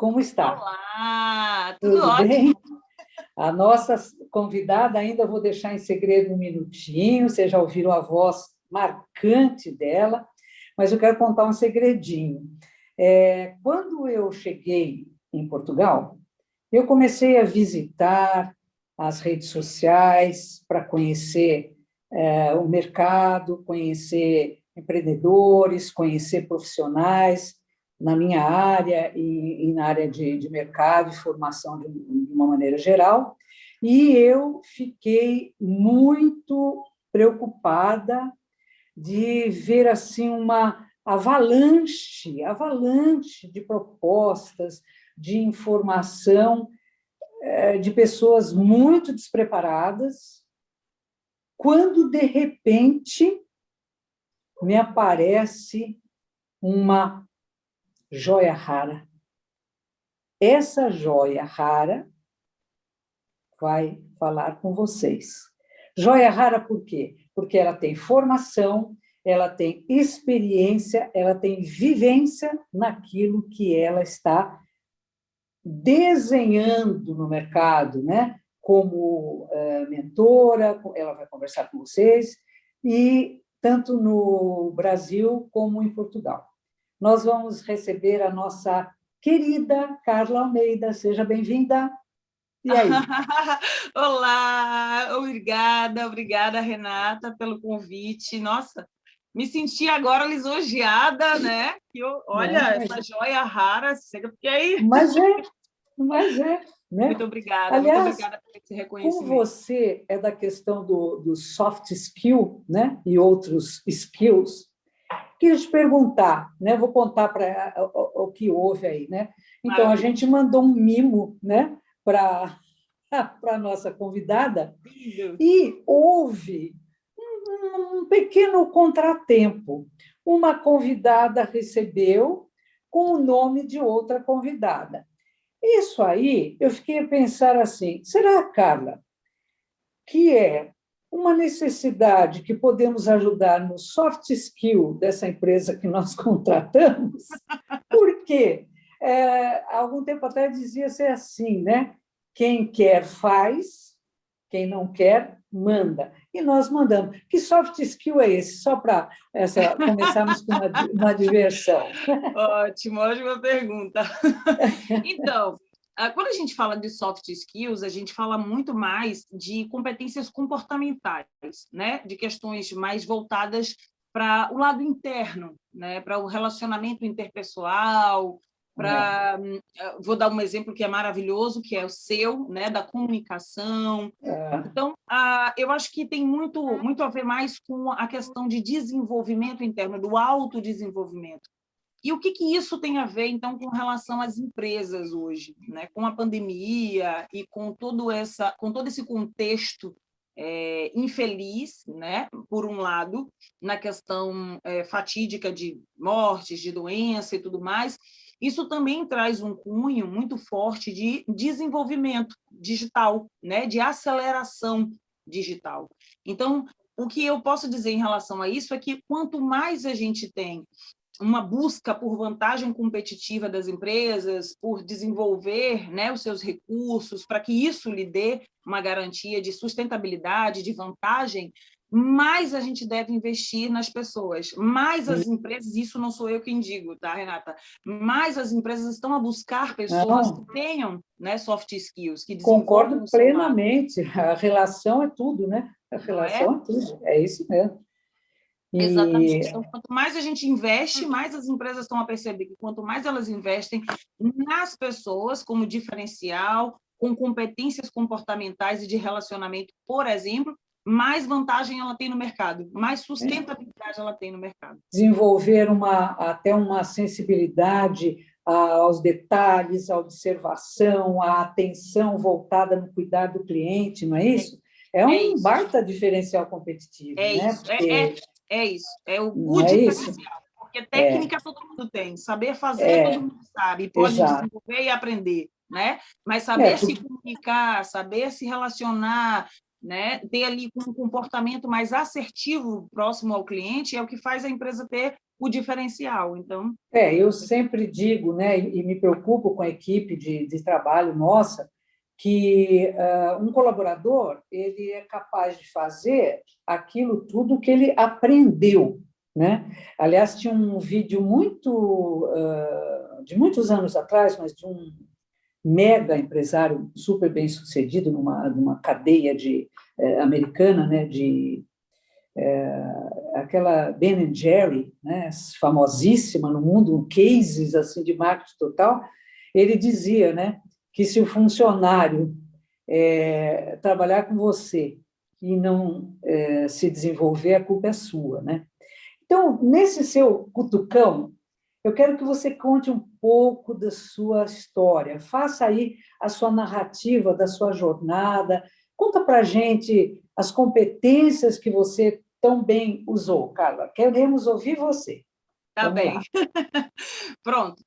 Como está? Olá, tudo Tudo ótimo. bem? A nossa convidada, ainda vou deixar em segredo um minutinho, vocês já ouviram a voz marcante dela, mas eu quero contar um segredinho. Quando eu cheguei em Portugal, eu comecei a visitar as redes sociais para conhecer o mercado, conhecer empreendedores, conhecer profissionais na minha área e na área de mercado e formação de uma maneira geral, e eu fiquei muito preocupada de ver assim uma avalanche de propostas, de informação de pessoas muito despreparadas, quando de repente me aparece uma joia rara. Essa joia rara vai falar com vocês. Joia rara por quê? Porque ela tem formação, ela tem experiência, ela tem vivência naquilo que ela está desenhando no mercado, né? Como mentora, ela vai conversar com vocês, e tanto no Brasil como em Portugal. Nós vamos receber a nossa querida Carla Almeida. Seja bem-vinda. E aí? Olá, obrigada, Renata, pelo convite. Nossa, me senti agora lisonjeada, né? Olha, essa joia rara, chega, porque aí... Mas é. Né? Muito obrigada por esse reconhecimento. Como você é da questão do soft skill, né? E outros skills, queria te perguntar, né? Vou contar para o que houve aí, né? Então, a gente mandou um mimo, né? Para a nossa convidada, e houve um pequeno contratempo. Uma convidada recebeu com o nome de outra convidada. Isso aí, eu fiquei a pensar assim, será, Carla, que é uma necessidade que podemos ajudar no soft skill dessa empresa que nós contratamos? Porque há algum tempo atrás dizia ser assim, né? Quem quer faz, quem não quer manda. E nós mandamos. Que soft skill é esse? Só para começarmos com uma diversão. Ótima pergunta. Então, quando a gente fala de soft skills, a gente fala muito mais de competências comportamentais, né? De questões mais voltadas para o lado interno, né? Para o relacionamento interpessoal, vou dar um exemplo que é maravilhoso, que é o seu, né? Da comunicação. Então, eu acho que tem muito a ver mais com a questão de desenvolvimento interno, do autodesenvolvimento. E o que isso tem a ver, então, com relação às empresas hoje, né? Com a pandemia e com todo esse contexto infeliz, né? Por um lado, na questão fatídica de mortes, de doença e tudo mais, isso também traz um cunho muito forte de desenvolvimento digital, né? De aceleração digital. Então, o que eu posso dizer em relação a isso é que quanto mais a gente tem uma busca por vantagem competitiva das empresas, por desenvolver, né, os seus recursos, para que isso lhe dê uma garantia de sustentabilidade, de vantagem, mais a gente deve investir nas pessoas. Mais as empresas, isso não sou eu quem digo, tá, Renata? Mais as empresas estão a buscar pessoas que tenham, né, soft skills, que desenvolvam. Concordo plenamente. A relação é tudo, né? A relação é tudo. É isso mesmo. Exatamente. Então, quanto mais a gente investe, mais as empresas estão a perceber que quanto mais elas investem nas pessoas como diferencial, com competências comportamentais e de relacionamento, por exemplo, mais vantagem ela tem no mercado, mais sustentabilidade ela tem no mercado. Desenvolver até uma sensibilidade aos detalhes, à observação, à atenção voltada no cuidar do cliente, não é isso? É um baita diferencial competitivo, né? Porque... É isso, é o diferencial, porque técnica todo mundo tem, saber fazer todo mundo sabe, pode desenvolver e aprender, né? Mas saber se comunicar, saber se relacionar, né? Ter ali um comportamento mais assertivo próximo ao cliente é o que faz a empresa ter o diferencial. Então, eu sempre digo, né, e me preocupo com a equipe de trabalho nossa, que um colaborador ele é capaz de fazer aquilo tudo que ele aprendeu, né? Aliás, tinha um vídeo de muitos anos atrás, mas de um mega empresário super bem sucedido numa cadeia americana, né, aquela Ben Jerry, né, famosíssima no mundo, cases assim de marketing total. Ele dizia, né, que se o funcionário trabalhar com você e não se desenvolver, a culpa é sua, né? Então, nesse seu cutucão, eu quero que você conte um pouco da sua história, faça aí a sua narrativa da sua jornada, conta para a gente as competências que você tão bem usou, Carla. Queremos ouvir você. tá Vamos bem. lá. Pronto.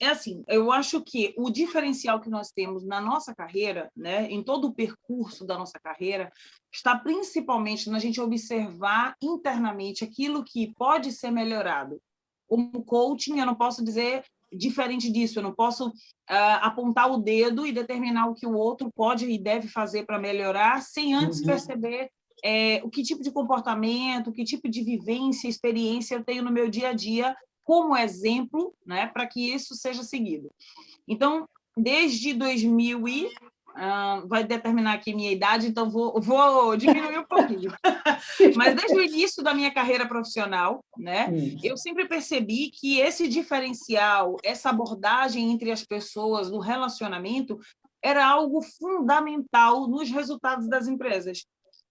É assim, eu acho que o diferencial que nós temos na nossa carreira, né, em todo o percurso da nossa carreira, está principalmente na gente observar internamente aquilo que pode ser melhorado. Como coaching, eu não posso dizer diferente disso, eu não posso apontar o dedo e determinar o que o outro pode e deve fazer para melhorar, sem antes perceber o que tipo de comportamento, que tipo de vivência, experiência eu tenho no meu dia a dia como exemplo, né, para que isso seja seguido. Então, desde 2000 vai determinar aqui minha idade, então vou diminuir um pouquinho. Mas desde o início da minha carreira profissional, né, eu sempre percebi que esse diferencial, essa abordagem entre as pessoas no relacionamento era algo fundamental nos resultados das empresas.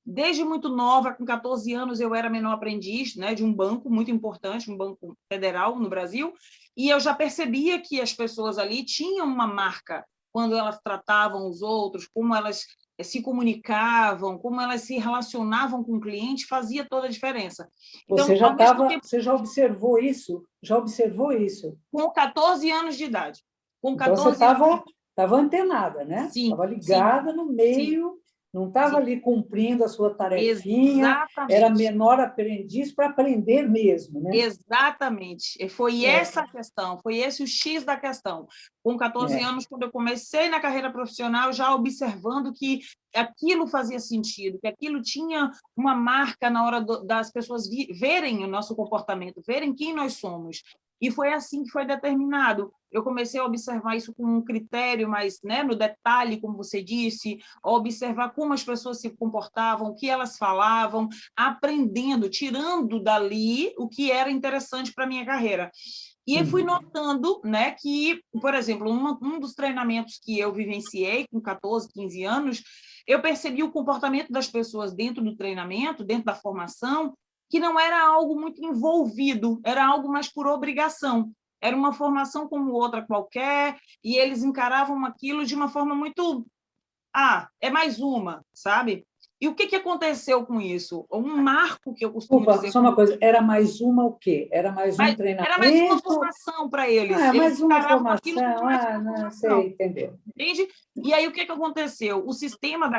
Desde muito nova, com 14 anos, eu era menor aprendiz, né, de um banco muito importante, um banco federal no Brasil, e eu já percebia que as pessoas ali tinham uma marca quando elas tratavam os outros, como elas se comunicavam, como elas se relacionavam com o cliente, fazia toda a diferença. Então, ao mesmo tempo, Você já observou isso? Já observou isso? com 14 anos de idade. Com Então, você 14 anos. estava antenada, né? Sim, Estava sim, ligada no sim, meio, não estava sim. ali cumprindo a sua tarefinha, era Exatamente. menor aprendiz para aprender mesmo, né? Exatamente. Foi essa a questão, foi esse o X da questão. Com 14 anos, quando eu comecei na carreira profissional, já observando que aquilo fazia sentido, que aquilo tinha uma marca na hora das pessoas verem o nosso comportamento, verem quem nós somos. E foi assim que foi determinado. Eu comecei a observar isso com um critério mais, né, no detalhe, como você disse, a observar como as pessoas se comportavam, o que elas falavam, aprendendo, tirando dali o que era interessante para a minha carreira. E eu fui notando, né, que, por exemplo, um dos treinamentos que eu vivenciei com 14, 15 anos, eu percebi o comportamento das pessoas dentro do treinamento, dentro da formação, que não era algo muito envolvido, era algo mais por obrigação. Era uma formação como outra qualquer, e eles encaravam aquilo de uma forma muito... é mais uma, sabe? E o que aconteceu com isso? Um marco que eu costumo Desculpa, dizer... só uma coisa, era mais uma o quê? Era mais um Era mais uma treinamento? formação para eles. Eles Mais uma encaravam aquilo como formação. mais uma Não formação. sei, entendeu? Entende? E aí, o que aconteceu? O sistema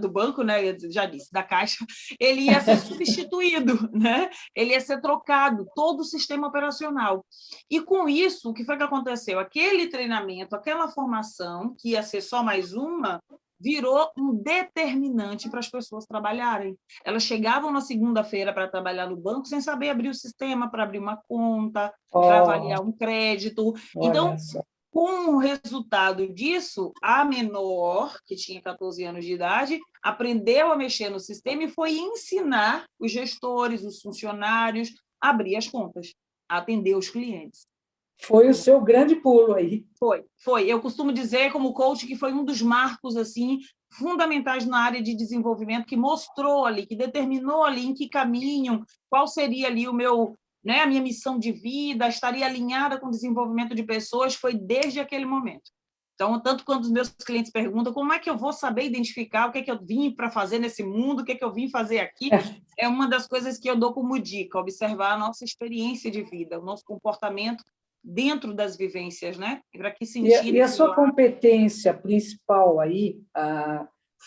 do banco, né, eu já disse, da Caixa, ele ia ser substituído, né? Ele ia ser trocado, todo o sistema operacional. E, com isso, o que foi que aconteceu? Aquele treinamento, aquela formação, que ia ser só mais uma, virou um determinante para as pessoas trabalharem. Elas chegavam na segunda-feira para trabalhar no banco sem saber abrir o sistema para abrir uma conta, para avaliar um crédito. Então, Olha só. com o resultado disso, a menor, que tinha 14 anos de idade, aprendeu a mexer no sistema e foi ensinar os gestores, os funcionários, a abrir as contas, a atender os clientes. Foi o seu grande pulo aí. Foi. Eu costumo dizer, como coach, que foi um dos marcos assim fundamentais na área de desenvolvimento, que mostrou ali, que determinou ali em que caminho, qual seria ali o meu, né, a minha missão de vida, estaria alinhada com o desenvolvimento de pessoas, foi desde aquele momento. Então, tanto quando os meus clientes perguntam como é que eu vou saber identificar o que é que eu vim para fazer nesse mundo, o que é que eu vim fazer aqui, é uma das coisas que eu dou como dica, observar a nossa experiência de vida, o nosso comportamento dentro das vivências, né? Para que sentido... E a sua competência principal aí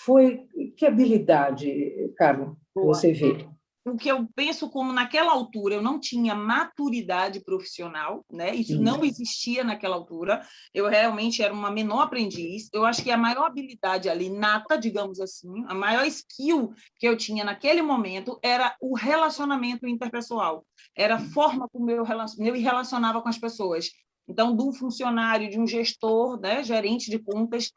foi que habilidade, Carla, que você vê? o que eu penso como, naquela altura, eu não tinha maturidade profissional, né? Isso não existia naquela altura, eu realmente era uma menor aprendiz, eu acho que a maior habilidade ali, nata, digamos assim, a maior skill que eu tinha naquele momento era o relacionamento interpessoal, era a forma como eu me relacionava com as pessoas. Então, do funcionário, de um gestor, né, gerente de contas,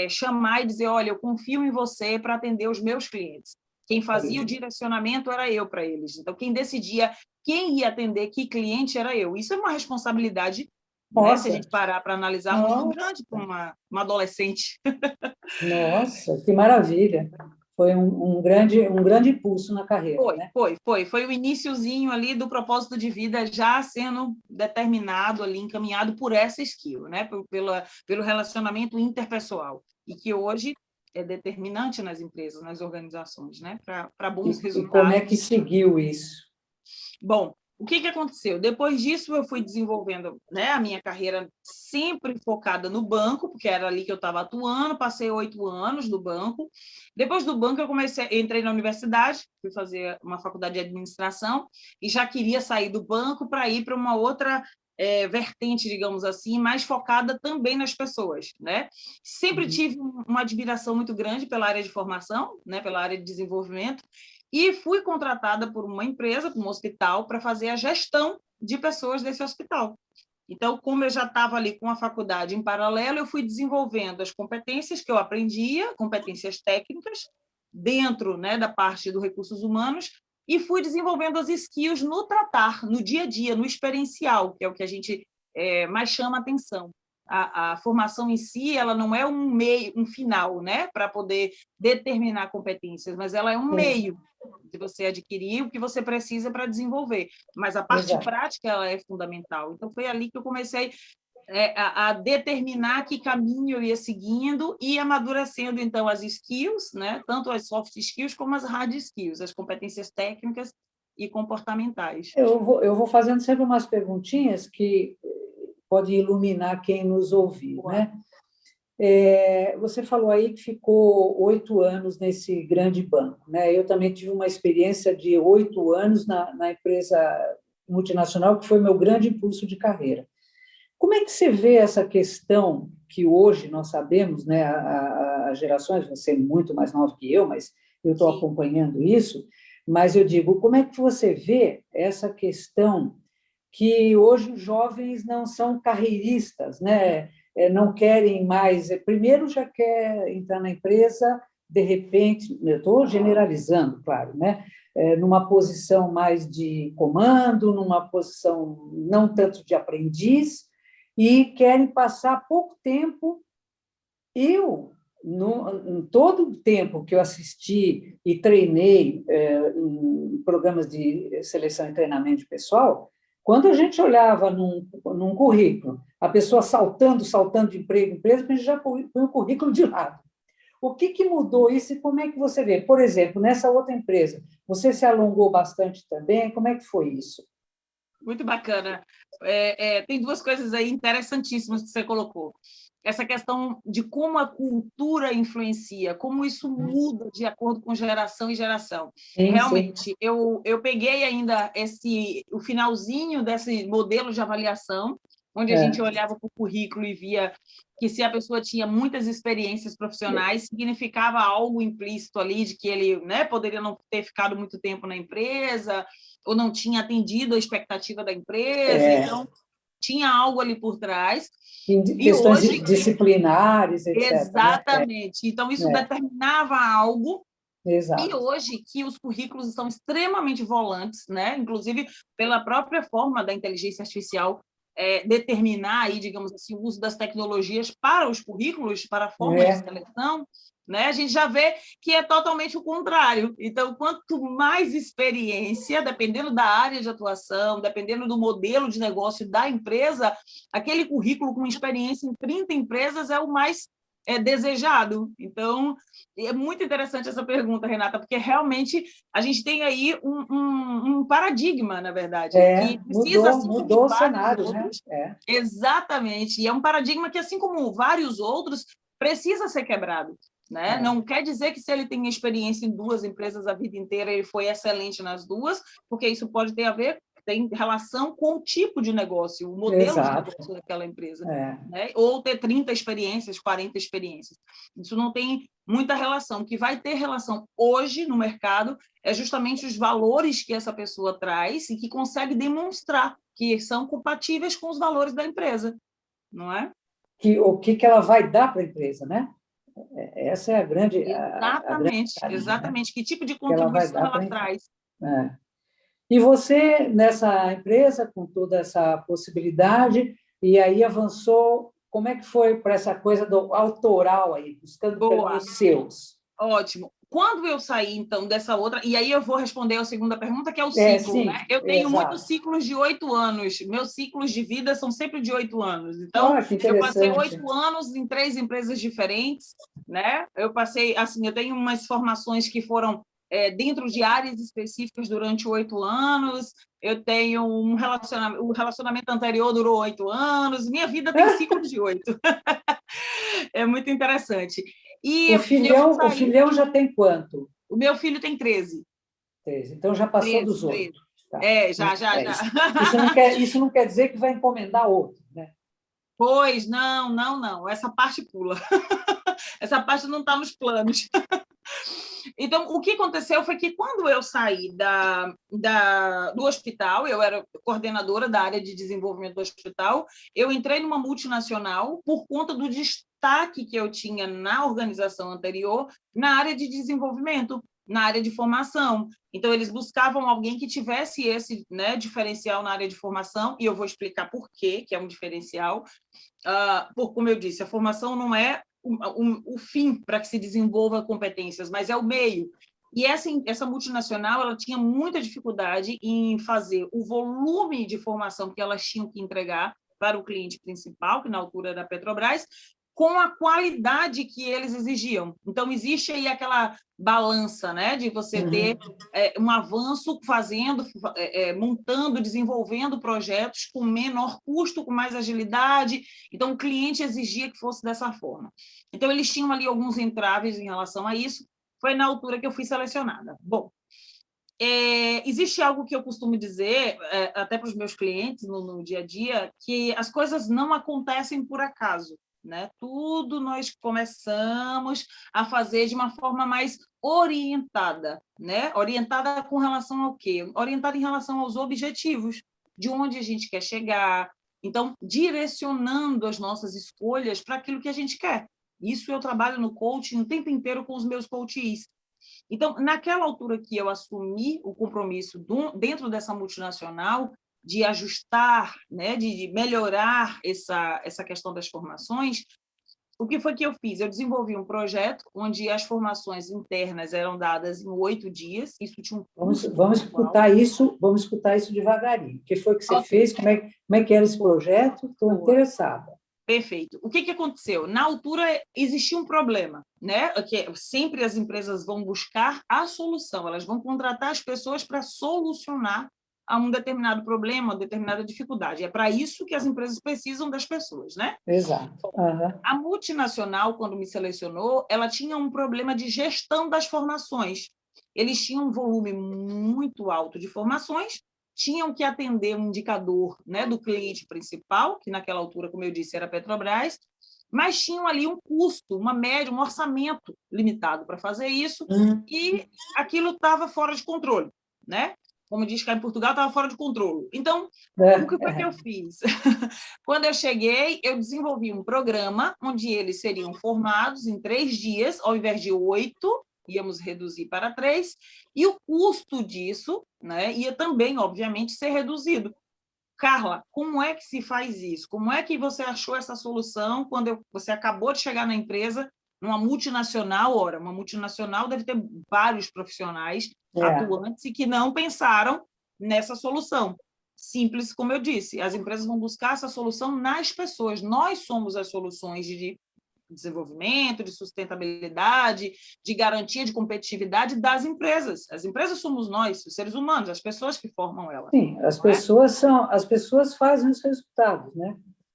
chamar e dizer, olha, eu confio em você para atender os meus clientes. Quem fazia o direcionamento era eu para eles. Então, quem decidia quem ia atender que cliente era eu. Isso é uma responsabilidade, né, se a gente parar para analisar, muito grande para uma adolescente. Nossa, que maravilha! Foi um grande impulso na carreira, né? Foi o iniciozinho ali do propósito de vida já sendo determinado ali, encaminhado por essa skill, né? Pelo relacionamento interpessoal, e que hoje é determinante nas empresas, nas organizações, né? Para bons resultados. E como é que seguiu isso? Bom, o que aconteceu? Depois disso, eu fui desenvolvendo, né, a minha carreira sempre focada no banco, porque era ali que eu estava atuando, passei 8 anos no banco. Depois do banco, entrei na universidade, fui fazer uma faculdade de administração, e já queria sair do banco para ir para uma outra vertente, digamos assim, mais focada também nas pessoas, né? Sempre tive uma admiração muito grande pela área de formação, né, pela área de desenvolvimento, e fui contratada por uma empresa, por um hospital, para fazer a gestão de pessoas desse hospital. Então, como eu já estava ali com a faculdade em paralelo, eu fui desenvolvendo as competências que eu aprendia, competências técnicas, dentro, né, da parte dos recursos humanos, e fui desenvolvendo as skills no tratar, no dia a dia, no experiencial, que é o que a gente mais chama atenção. A formação em si, ela não é um meio, um final, né, para poder determinar competências, mas ela é um meio de você adquirir o que você precisa para desenvolver. Mas a parte prática, ela é fundamental. Então, foi ali que eu comecei a determinar que caminho eu ia seguindo e amadurecendo, então, as skills, né? Tanto as soft skills como as hard skills, as competências técnicas e comportamentais. Eu vou fazendo sempre umas perguntinhas que pode iluminar quem nos ouviu, né? Você falou aí que ficou 8 anos nesse grande banco, né? Eu também tive uma experiência de 8 anos na empresa multinacional, que foi meu grande impulso de carreira. Como é que você vê essa questão que hoje nós sabemos, né? As gerações, você é muito mais nova que eu, mas eu estou acompanhando isso, mas eu digo, como é que você vê essa questão que hoje os jovens não são carreiristas, né? Não querem mais, primeiro já quer entrar na empresa, de repente, eu estou generalizando, claro, né? Numa posição mais de comando, numa posição não tanto de aprendiz, e querem passar pouco tempo. Em todo o tempo que eu assisti e treinei em programas de seleção e treinamento de pessoal, quando a gente olhava num currículo, a pessoa saltando de emprego em empresa, a gente já põe o currículo de lado. O que mudou isso e como é que você vê? Por exemplo, nessa outra empresa, você se alongou bastante também, como é que foi isso? Muito bacana. Tem duas coisas aí interessantíssimas que você colocou. Essa questão de como a cultura influencia, como isso muda de acordo com geração e geração. Sim, realmente, sim. Eu peguei ainda o finalzinho desse modelo de avaliação, onde a gente olhava para o currículo e via que se a pessoa tinha muitas experiências profissionais, significava algo implícito ali de que ele, né, poderia não ter ficado muito tempo na empresa, ou não tinha atendido a expectativa da empresa, então tinha algo ali por trás. Questões disciplinares, etc. Exatamente. Né? Então, isso determinava algo. Exato. E hoje, que os currículos estão extremamente volantes, né? Inclusive pela própria forma da inteligência artificial determinar aí, digamos assim, o uso das tecnologias para os currículos, para a forma de seleção, né? A gente já vê que é totalmente o contrário. Então, quanto mais experiência, dependendo da área de atuação, dependendo do modelo de negócio da empresa, aquele currículo com experiência em 30 empresas é o mais desejado. Então, é muito interessante essa pergunta, Renata, porque realmente a gente tem aí um paradigma, na verdade, que precisa, mudou o cenário, outros, né? Exatamente, e é um paradigma que, assim como vários outros, precisa ser quebrado. né? Não quer dizer que se ele tem experiência em 2 empresas a vida inteira, ele foi excelente nas 2, porque isso pode ter a ver, tem relação com o tipo de negócio, o modelo de negócio daquela empresa, né? Ou ter 30 experiências, 40 experiências. Isso não tem muita relação. O que vai ter relação hoje no mercado é justamente os valores que essa pessoa traz e que consegue demonstrar que são compatíveis com os valores da empresa, não é? O que ela vai dar para a empresa, né? Essa é a grande... Exatamente, a grande exatamente. Que tipo de que ela vai contribuição dar ela traz? E você, nessa empresa, com toda essa possibilidade, e aí avançou, como é que foi para essa coisa do autoral aí, buscando caminhos seus? Ótimo. Quando eu saí, então, dessa outra... E aí eu vou responder a segunda pergunta, que é o ciclo, sim, né? Eu tenho muitos ciclos de 8 anos. Meus ciclos de vida são sempre de 8 anos. Então, eu passei 8 anos em 3 empresas diferentes, né? Eu passei, assim, eu tenho umas formações que foram dentro de áreas específicas durante 8 anos. Eu tenho um relacionamento... O relacionamento anterior durou 8 anos. Minha vida tem ciclos de 8. É muito interessante. E o filhão já tem quanto? O meu filho tem 13. 13. Então, já passou 13, dos 8. Tá. Já. Isso não quer dizer que vai encomendar outro, né? Pois, não. Essa parte pula. Essa parte não está nos planos. Então, o que aconteceu foi que, quando eu saí do hospital, eu era coordenadora da área de desenvolvimento do hospital, eu entrei numa multinacional por conta do destaque que eu tinha na organização anterior na área de desenvolvimento, na área de formação. Então, eles buscavam alguém que tivesse esse, né, diferencial na área de formação, e eu vou explicar por quê, que é um diferencial. Como eu disse, a formação não é o fim para que se desenvolva competências, mas é o meio. E essa multinacional, ela tinha muita dificuldade em fazer o volume de formação que elas tinham que entregar para o cliente principal, que na altura era a Petrobras, com a qualidade que eles exigiam. Então, existe aí aquela balança, né, de você ter um avanço montando, desenvolvendo projetos com menor custo, com mais agilidade. Então, o cliente exigia que fosse dessa forma. Então, eles tinham ali alguns entraves em relação a isso. Foi na altura que eu fui selecionada. Bom, existe algo que eu costumo dizer, até para os meus clientes no dia a dia, que as coisas não acontecem por acaso, né? Tudo nós começamos a fazer de uma forma mais orientada, né? Orientada com relação ao quê? Orientada em relação aos objetivos, de onde a gente quer chegar. Então, direcionando as nossas escolhas para aquilo que a gente quer. Isso eu trabalho no coaching o tempo inteiro com os meus coaches. Então, naquela altura que eu assumi o compromisso dentro dessa multinacional de ajustar, né, de melhorar essa questão das formações, o que foi que eu fiz? Eu desenvolvi um projeto onde as formações internas eram dadas em 8 dias. Isso tinha um custo. Vamos escutar isso devagarinho. O que foi que você fez? Como é que era esse projeto? Estou interessada. Perfeito. O que aconteceu? Na altura, existia um problema, né? Que sempre as empresas vão buscar a solução, elas vão contratar as pessoas para solucionar a um determinado problema, uma determinada dificuldade. É para isso que as empresas precisam das pessoas, né? Exato. A multinacional, quando me selecionou, ela tinha um problema de gestão das formações. Eles tinham um volume muito alto de formações, tinham que atender um indicador, né, do cliente principal, que naquela altura, como eu disse, era a Petrobras, mas tinham ali um custo, uma média, um orçamento limitado para fazer isso, e aquilo estava fora de controle, né? Como diz cá em Portugal, estava fora de controle. Então, o que foi que eu fiz? Quando eu cheguei, eu desenvolvi um programa onde eles seriam formados em 3 dias, ao invés de 8, íamos reduzir para 3, e o custo disso, né, ia também, obviamente, ser reduzido. Carla, como é que se faz isso? Como é que você achou essa solução quando você acabou de chegar na empresa, numa multinacional? Ora, uma multinacional deve ter vários profissionais atuantes e que não pensaram nessa solução. Simples, como eu disse, as empresas vão buscar essa solução nas pessoas. Nós somos as soluções de desenvolvimento, de sustentabilidade, de garantia de competitividade das empresas. As empresas somos nós, os seres humanos, as pessoas que formam elas. Sim, as pessoas fazem os resultados, né?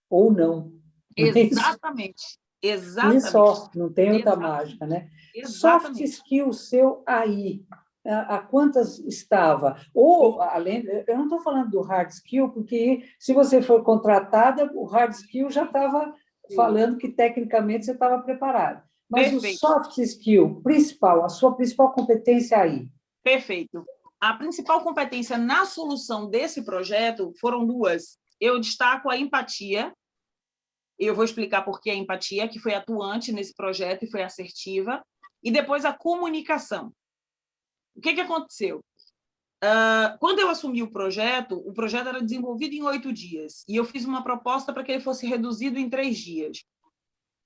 Ou não. Exatamente. E Exatamente. só, não tem outra Exatamente. mágica, né? Soft Exatamente. skill seu aí, a quantas estava? Ou, além, eu não estou falando do hard skill, porque se você for contratada, o hard skill já estava falando que tecnicamente você estava preparado. Mas o Perfeito. soft skill principal, a sua principal competência aí? Perfeito. A principal competência na solução desse projeto foram duas. Eu destaco a empatia, eu vou explicar por que a empatia, que foi atuante nesse projeto e foi assertiva, e depois a comunicação. O que aconteceu? Quando eu assumi o projeto era desenvolvido em 8 dias, e eu fiz uma proposta para que ele fosse reduzido em 3 dias.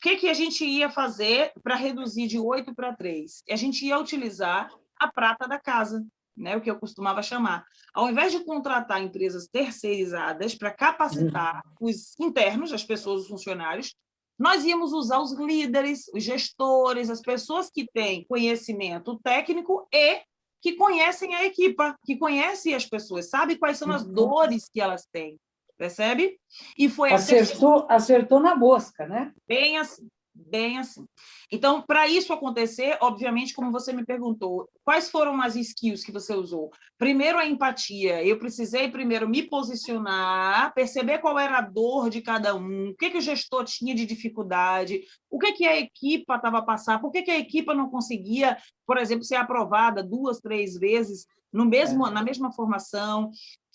O que a gente ia fazer para reduzir de 8 para 3? A gente ia utilizar a prata da casa, né? O que eu costumava chamar. Ao invés de contratar empresas terceirizadas para capacitar os internos, as pessoas, os funcionários, nós íamos usar os líderes, os gestores, as pessoas que têm conhecimento técnico e que conhecem a equipa, que conhecem as pessoas, sabem quais são as dores que elas têm, percebe? E foi Acertou na mosca, né? bem assim, bem assim. Então, para isso acontecer, obviamente, como você me perguntou, quais foram as skills que você usou? Primeiro, a empatia. Eu precisei primeiro me posicionar, perceber qual era a dor de cada um, o que o gestor tinha de dificuldade, o que a equipa estava a passar, por que a equipa não conseguia, por exemplo, ser aprovada 2, 3 vezes na mesma formação.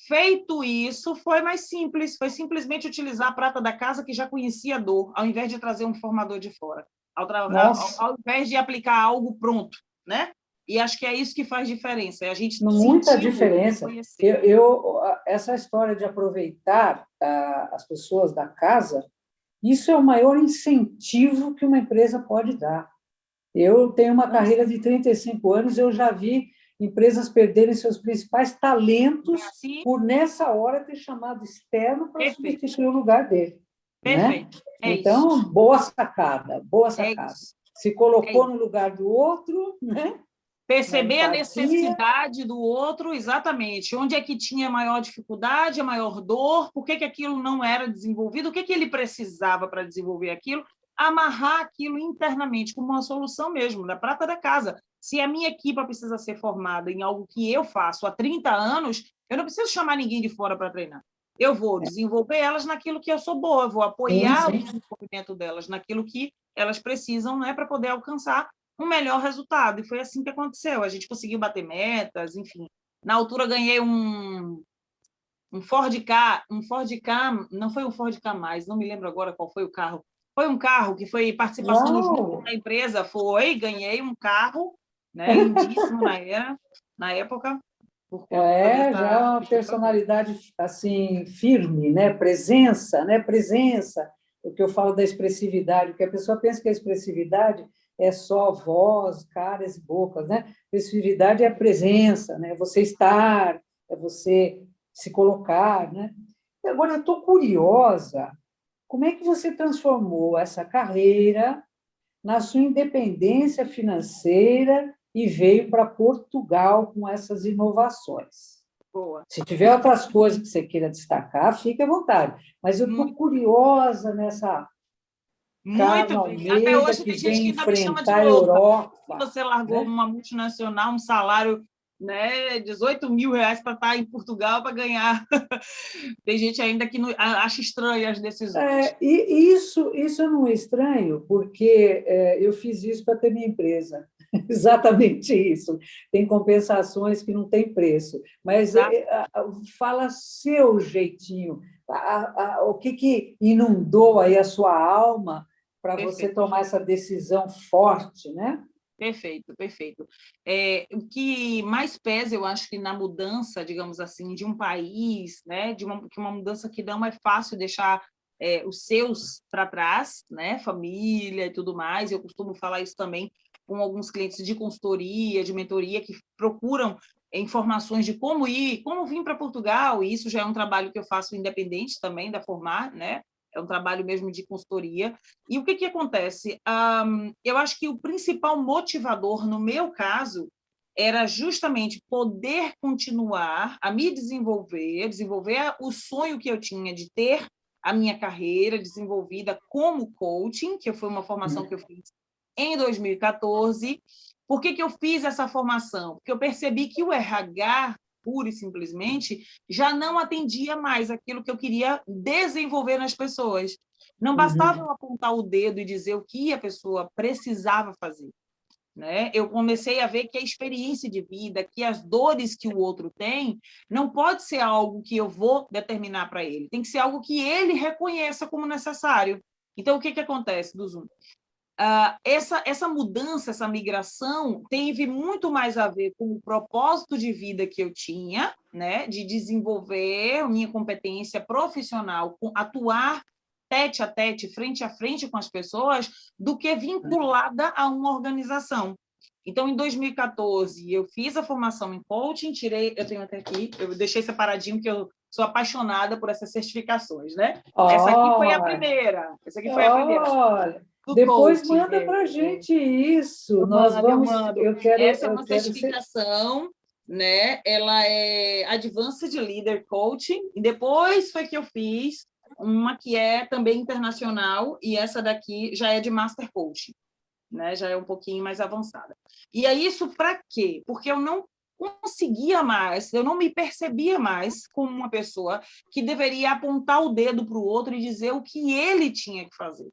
Feito isso, foi mais simples, foi simplesmente utilizar a prata da casa que já conhecia a dor, ao invés de trazer um formador de fora, ao invés de aplicar algo pronto, né? E acho que é isso que faz diferença, é a gente Muita sentir o outro, diferença. conhecer. Essa história de aproveitar as pessoas da casa, isso é o maior incentivo que uma empresa pode dar. Eu tenho uma carreira de 35 anos, eu já vi empresas perderem seus principais talentos Sim, por, nessa hora, ter chamado externo para perfeito, substituir o lugar dele. Né? perfeito. É isso, Então, boa sacada, boa é sacada. isso, Se é colocou isso. no lugar do outro, né? Na Perceber a empatia. necessidade do outro, exatamente. Onde é que tinha maior dificuldade, a maior dor, por que aquilo não era desenvolvido, o que ele precisava para desenvolver aquilo, amarrar aquilo internamente como uma solução mesmo, da prata da casa. Se a minha equipe precisa ser formada em algo que eu faço há 30 anos, eu não preciso chamar ninguém de fora para treinar. Eu vou desenvolver elas naquilo que eu sou boa, vou Sim, apoiar o sim. desenvolvimento delas naquilo que elas precisam, né, para poder alcançar um melhor resultado. E foi assim que aconteceu. A gente conseguiu bater metas, enfim. Na altura, ganhei um Ford Ka, não foi um Ford Ka mais, não me lembro agora qual foi o carro. Foi um carro que foi participação no jogo Uau! da empresa, ganhei um carro, né, lindíssimo na época, por conta Já é dessa uma participação. personalidade assim firme, né? Presença, né? Presença. O que eu falo da expressividade, porque a pessoa pensa que a expressividade é só voz, caras e bocas, né? Expressividade é a presença, né? Você estar, é você se colocar, né? E agora eu estou curiosa, como é que você transformou essa carreira na sua independência financeira e veio para Portugal com essas inovações? Boa. Se tiver outras coisas que você queira destacar, fique à vontade. Mas eu estou Muito, curiosa nessa muito Carla bem. Até Almeida hoje que tem gente vem que ainda me chama de enfrentar a louca. Se Europa. você largou Né? uma multinacional, um salário, né, 18 mil reais para estar em Portugal para ganhar. Tem gente ainda que acha estranha as decisões. E isso eu não é estranho, porque eu fiz isso para ter minha empresa. Exatamente isso. Tem compensações que não têm preço. Mas Exato. fala seu jeitinho. O que inundou aí a sua alma para você Perfeito. tomar essa decisão forte, né? Perfeito, perfeito. O que mais pesa, eu acho que na mudança, digamos assim, de um país, né, que uma mudança que não é fácil deixar os seus para trás, né, família e tudo mais. Eu costumo falar isso também com alguns clientes de consultoria, de mentoria, que procuram informações de como ir, como vir para Portugal, e isso já é um trabalho que eu faço independente também da Formar, né? É um trabalho mesmo de consultoria. E o que acontece? Eu acho que o principal motivador, no meu caso, era justamente poder continuar a me desenvolver o sonho que eu tinha de ter a minha carreira desenvolvida como coaching, que foi uma formação que eu fiz em 2014. Por que eu fiz essa formação? Porque eu percebi que o RH, pura e simplesmente, já não atendia mais aquilo que eu queria desenvolver nas pessoas. Não bastava eu apontar o dedo e dizer o que a pessoa precisava fazer, né? Eu comecei a ver que a experiência de vida, que as dores que o outro tem, não pode ser algo que eu vou determinar para ele, tem que ser algo que ele reconheça como necessário. Então, o que acontece do Zoom? Essa mudança, essa migração, teve muito mais a ver com o propósito de vida que eu tinha, né, de desenvolver minha competência profissional, atuar tete a tete, frente a frente com as pessoas, do que vinculada a uma organização. Então, em 2014, eu fiz a formação em coaching, eu tenho até aqui, eu deixei separadinho, porque eu sou apaixonada por essas certificações, né? Essa aqui foi a primeira. Essa aqui foi a primeira. Olha, Do depois coaching, manda para a gente isso. eu mando. Eu quero, Essa é eu uma quero certificação, né? Ela é Advanced Leader Coaching, e depois foi que eu fiz uma que é também internacional, e essa daqui já é de Master Coaching, né? Já é um pouquinho mais avançada. E é isso para quê? Porque eu não conseguia mais, eu não me percebia mais como uma pessoa que deveria apontar o dedo para o outro e dizer o que ele tinha que fazer.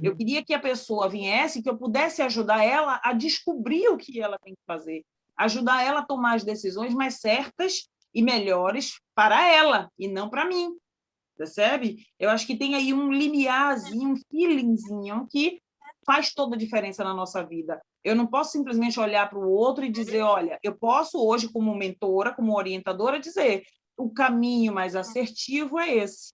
Eu queria que a pessoa viesse, que eu pudesse ajudar ela a descobrir o que ela tem que fazer, ajudar ela a tomar as decisões mais certas e melhores para ela, e não para mim, percebe? Eu acho que tem aí um limiarzinho, um feelingzinho que faz toda a diferença na nossa vida. Eu não posso simplesmente olhar para o outro e dizer, olha, eu posso hoje, como mentora, como orientadora, dizer o caminho mais assertivo é esse.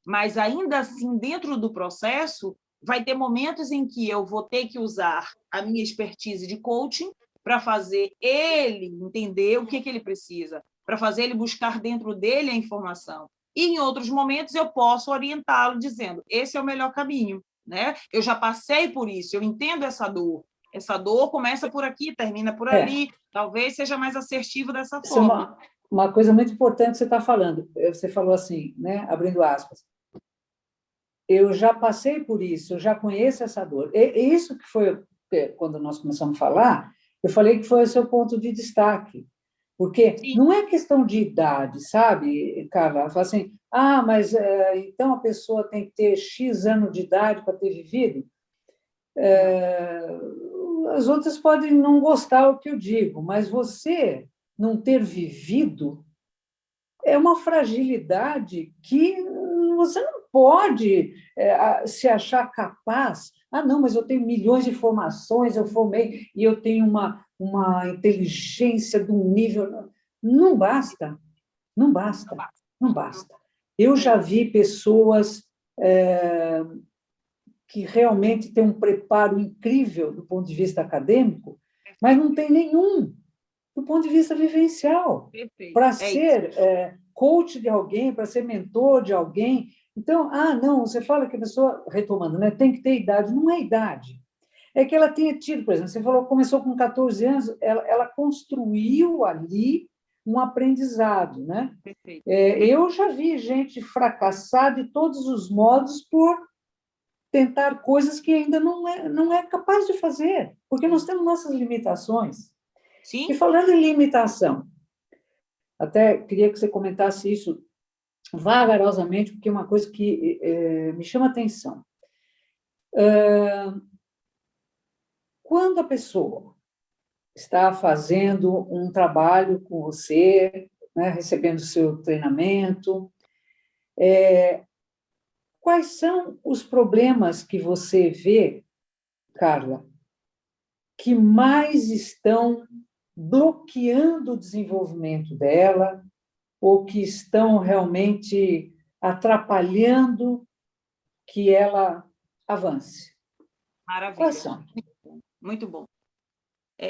Mas, ainda assim, dentro do processo, vai ter momentos em que eu vou ter que usar a minha expertise de coaching para fazer ele entender o que ele precisa, para fazer ele buscar dentro dele a informação. E, em outros momentos, eu posso orientá-lo dizendo, esse é o melhor caminho, né? Eu já passei por isso, eu entendo essa dor. Essa dor começa por aqui, termina por ali. Talvez seja mais assertivo dessa forma. Uma coisa muito importante que você está falando. Você falou assim, né? Abrindo aspas. Eu já passei por isso, eu já conheço essa dor. E isso que foi, quando nós começamos a falar, eu falei que foi o seu ponto de destaque. Porque Sim. não é questão de idade, sabe, Carla? Fala assim, mas então a pessoa tem que ter X anos de idade para ter vivido? As outras podem não gostar do que eu digo, mas você não ter vivido é uma fragilidade que você não pode se achar capaz. Não, mas eu tenho milhões de informações, eu formei e eu tenho uma inteligência de um nível. Não basta, não basta, não basta. Eu já vi pessoas que realmente têm um preparo incrível do ponto de vista acadêmico, mas não tem nenhum do ponto de vista vivencial. Para ser coach de alguém, para ser mentor de alguém. Então, não, você fala que a pessoa, retomando, né, tem que ter idade. Não é idade. É que ela tenha tido, por exemplo, você falou que começou com 14 anos, ela construiu ali um aprendizado, né? Eu já vi gente fracassar de todos os modos por tentar coisas que ainda não é capaz de fazer, porque nós temos nossas limitações. Sim. E falando em limitação, até queria que você comentasse isso vagarosamente, porque é uma coisa que me chama a atenção. Quando a pessoa está fazendo um trabalho com você, né, recebendo seu treinamento, quais são os problemas que você vê, Carla, que mais estão bloqueando o desenvolvimento dela ou que estão realmente atrapalhando que ela avance? Maravilha. Quais são? Muito bom.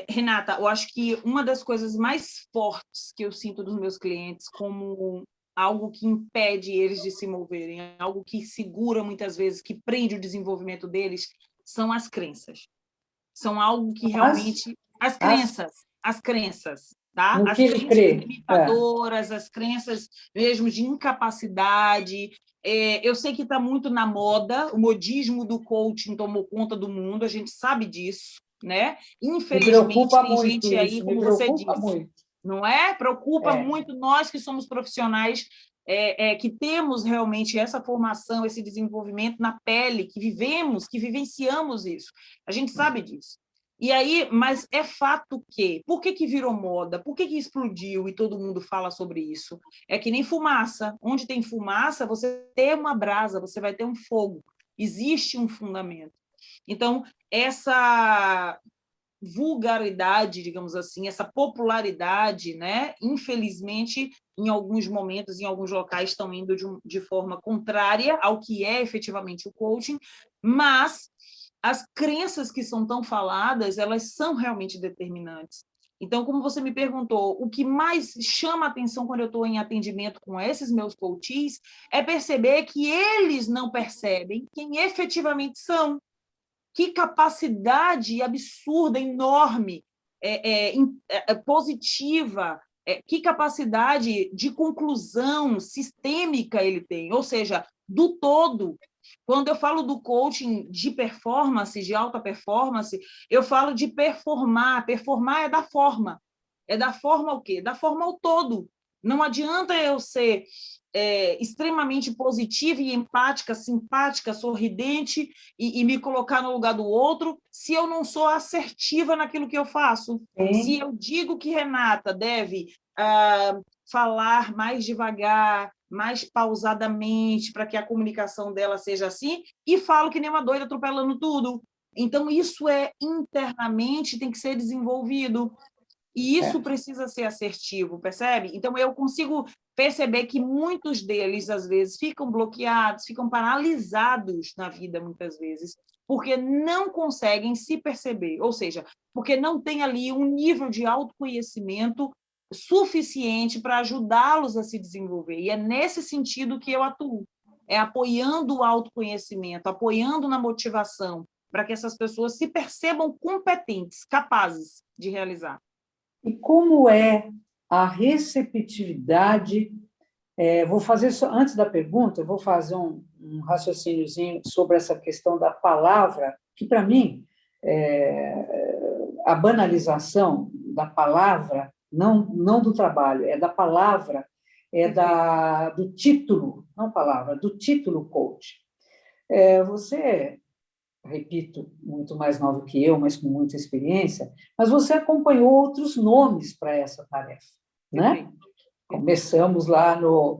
Renata, eu acho que uma das coisas mais fortes que eu sinto dos meus clientes como algo que impede eles de se moverem, algo que segura muitas vezes, que prende o desenvolvimento deles, são as crenças. São algo que realmente... As crenças, tá? No As que ele crenças crê. limitadoras, as crenças mesmo de incapacidade, Eu sei que está muito na moda, o modismo do coaching tomou conta do mundo, a gente sabe disso, né? Me Infelizmente, preocupa tem muito gente aí, isso, me como você preocupa disse, muito. não é? Preocupa É. muito nós que somos profissionais, que temos realmente essa formação, esse desenvolvimento na pele, que vivemos, que vivenciamos isso. A gente sabe disso. E aí, mas é fato que, por que virou moda? Por que explodiu e todo mundo fala sobre isso? É que nem fumaça. Onde tem fumaça, você tem uma brasa, você vai ter um fogo. Existe um fundamento. Então, essa vulgaridade, digamos assim, essa popularidade, né? Infelizmente, em alguns momentos, em alguns locais, estão indo de forma contrária ao que é efetivamente o coaching, mas as crenças que são tão faladas, elas são realmente determinantes. Então, como você me perguntou, o que mais chama a atenção quando eu estou em atendimento com esses meus coaches é perceber que eles não percebem quem efetivamente são. Que capacidade absurda, enorme, positiva, que capacidade de conclusão sistêmica ele tem, ou seja, do todo. Quando eu falo do coaching de performance, de alta performance, eu falo de performar. Performar é da forma. É da forma o quê? Da forma ao todo. Não adianta eu ser extremamente positiva e empática, simpática, sorridente e me colocar no lugar do outro se eu não sou assertiva naquilo que eu faço. Sim. Se eu digo que Renata deve falar mais devagar, mais pausadamente, para que a comunicação dela seja assim, e falo que nem uma doida atropelando tudo. Então, isso internamente tem que ser desenvolvido. E isso precisa ser assertivo, percebe? Então, eu consigo perceber que muitos deles, às vezes, ficam bloqueados, ficam paralisados na vida, muitas vezes, porque não conseguem se perceber, ou seja, porque não tem ali um nível de autoconhecimento suficiente para ajudá-los a se desenvolver. E é nesse sentido que eu atuo, apoiando o autoconhecimento, apoiando na motivação, para que essas pessoas se percebam competentes, capazes de realizar. E como é a receptividade? Vou fazer, antes da pergunta, eu vou fazer um raciocíniozinho sobre essa questão da palavra, que, para mim, a banalização da palavra, não do trabalho, é da palavra, do título, não palavra, do título coach. Você, repito, muito mais novo que eu, mas com muita experiência, mas você acompanhou outros nomes para essa tarefa, né? Começamos lá no...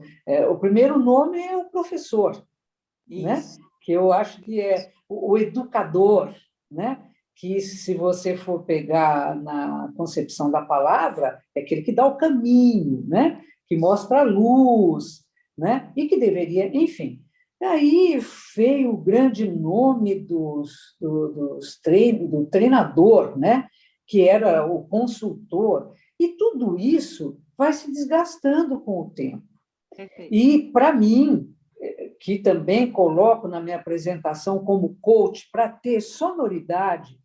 o primeiro nome é o professor, né? Que eu acho que é o educador, né? Que, se você for pegar na concepção da palavra, é aquele que dá o caminho, né? Que mostra a luz, né? E que deveria, enfim... Aí veio o grande nome do treinador, né? Que era o consultor, e tudo isso vai se desgastando com o tempo. Perfeito. E, para mim, que também coloco na minha apresentação como coach, para ter sonoridade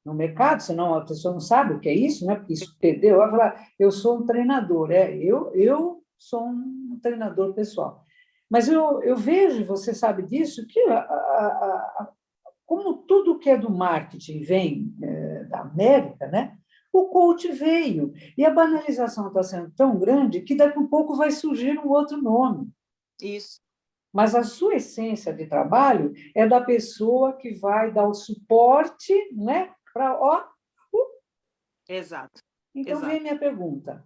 no mercado, senão a pessoa não sabe o que é isso, né? Porque isso perdeu. Vai falar, eu sou um treinador, eu sou um treinador pessoal. Mas eu vejo, você sabe disso, que como tudo que é do marketing vem da América, né? O coach veio. E a banalização está sendo tão grande que daqui a pouco vai surgir um outro nome. Isso. Mas a sua essência de trabalho é da pessoa que vai dar o suporte, né? Para... Exato. Então, Exato. vem minha pergunta.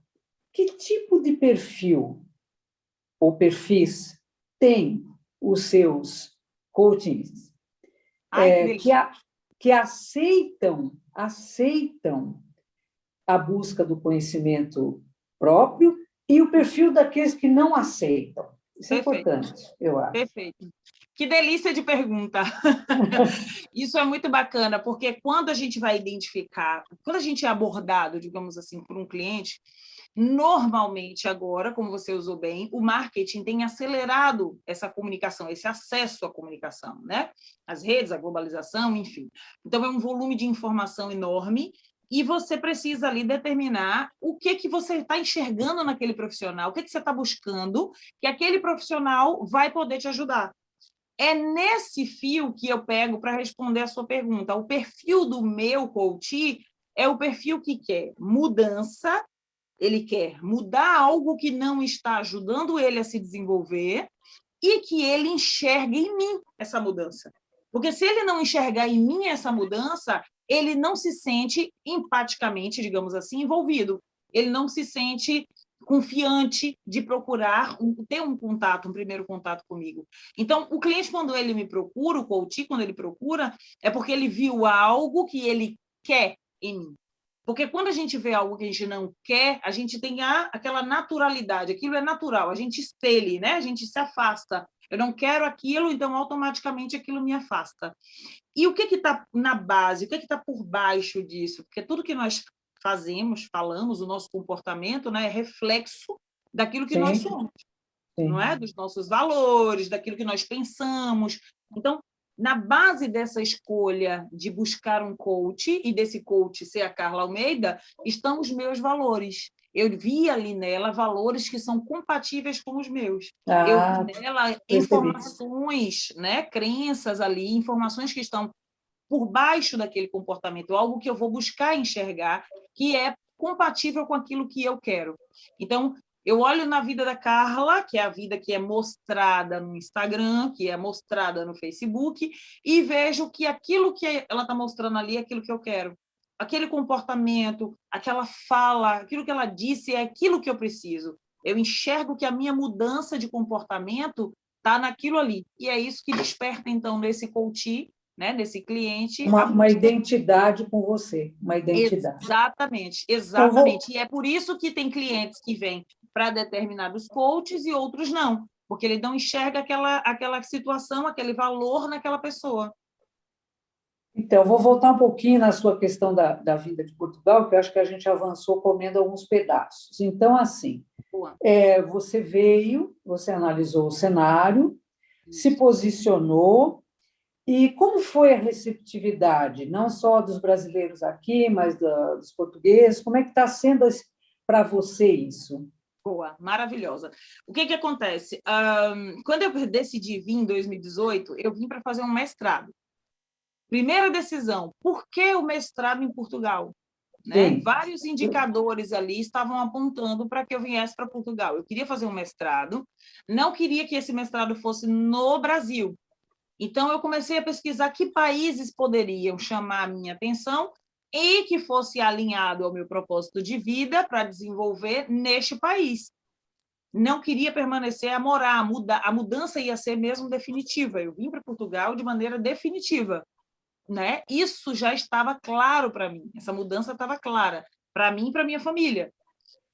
Que tipo de perfil ou perfis tem os seus coachings que aceitam a busca do conhecimento próprio e o perfil daqueles que não aceitam? Isso é importante, eu acho. Perfeito. Que delícia de pergunta. Isso é muito bacana, porque quando a gente vai identificar, quando a gente é abordado, digamos assim, por um cliente, normalmente agora, como você usou bem, o marketing tem acelerado essa comunicação, esse acesso à comunicação, né? As redes, a globalização, enfim. Então, é um volume de informação enorme e você precisa ali determinar o que você está enxergando naquele profissional, o que você está buscando, que aquele profissional vai poder te ajudar. É nesse fio que eu pego para responder a sua pergunta. O perfil do meu coach é o perfil que quer mudança, ele quer mudar algo que não está ajudando ele a se desenvolver e que ele enxergue em mim essa mudança. Porque se ele não enxergar em mim essa mudança, ele não se sente empaticamente, digamos assim, envolvido. Ele não se sente confiante de procurar, ter um contato, um primeiro contato comigo. Então, o cliente, quando ele me procura, o coach, quando ele procura, é porque ele viu algo que ele quer em mim. Porque quando a gente vê algo que a gente não quer, a gente tem aquela naturalidade, aquilo é natural, a gente espelha, né? A gente se afasta. Eu não quero aquilo, então automaticamente aquilo me afasta. E o que está na base, o que está por baixo disso? Porque tudo que nós fazemos, falamos, o nosso comportamento, né, é reflexo daquilo que nós somos, não é? Dos nossos valores, daquilo que nós pensamos. Então, na base dessa escolha de buscar um coach, e desse coach ser a Carla Almeida, estão os meus valores. Eu vi ali nela valores que são compatíveis com os meus. Eu vi nela informações, né, crenças ali, informações que estão por baixo daquele comportamento, algo que eu vou buscar enxergar, que é compatível com aquilo que eu quero. Então, eu olho na vida da Carla, que é a vida que é mostrada no Instagram, que é mostrada no Facebook, e vejo que aquilo que ela está mostrando ali é aquilo que eu quero. Aquele comportamento, aquela fala, aquilo que ela disse é aquilo que eu preciso. Eu enxergo que a minha mudança de comportamento está naquilo ali. E é isso que desperta, então, nesse coach, né, desse cliente. Uma identidade com você, uma identidade. Exatamente, exatamente. E é por isso que tem clientes que vêm para determinados coaches e outros não, porque ele não enxerga aquela situação, aquele valor naquela pessoa. Então, vou voltar um pouquinho na sua questão da vida de Portugal, que eu acho que a gente avançou comendo alguns pedaços. Então, assim, você veio, você analisou o cenário, se posicionou, e como foi a receptividade, não só dos brasileiros aqui, mas dos portugueses? Como é que está sendo para você isso? Boa, maravilhosa. O que acontece? Quando eu decidi vir em 2018, eu vim para fazer um mestrado. Primeira decisão, por que o mestrado em Portugal? Né? Vários indicadores ali estavam apontando para que eu viesse para Portugal. Eu queria fazer um mestrado, não queria que esse mestrado fosse no Brasil. Então, eu comecei a pesquisar que países poderiam chamar a minha atenção e que fosse alinhado ao meu propósito de vida para desenvolver neste país. Não queria permanecer a morar, a mudança ia ser mesmo definitiva. Eu vim para Portugal de maneira definitiva. Né? Isso já estava claro para mim, essa mudança estava clara para mim e para minha família,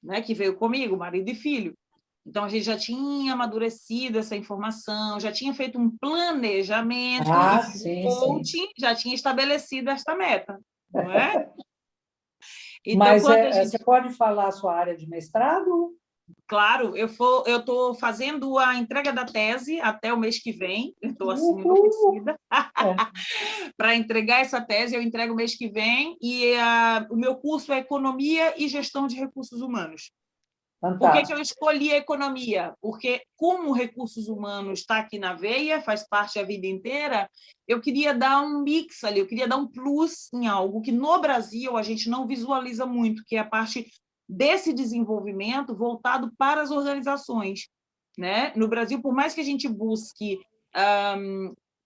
né? Que veio comigo, marido e filho. Então, a gente já tinha amadurecido essa informação, já tinha feito um planejamento, sim, coaching, já tinha estabelecido esta meta, não é? Então, mas você pode falar a sua área de mestrado? Claro, eu estou fazendo a entrega da tese até o mês que vem, eu estou assim, enlouquecida. Para entregar essa tese, eu entrego o mês que vem, e o meu curso é Economia e Gestão de Recursos Humanos. Fantástico. Por que eu escolhi a economia? Porque, como recursos humanos está aqui na veia, faz parte a vida inteira, eu queria dar um mix ali, eu queria dar um plus em algo que no Brasil a gente não visualiza muito, que é a parte desse desenvolvimento voltado para as organizações. Né? No Brasil, por mais que a gente busque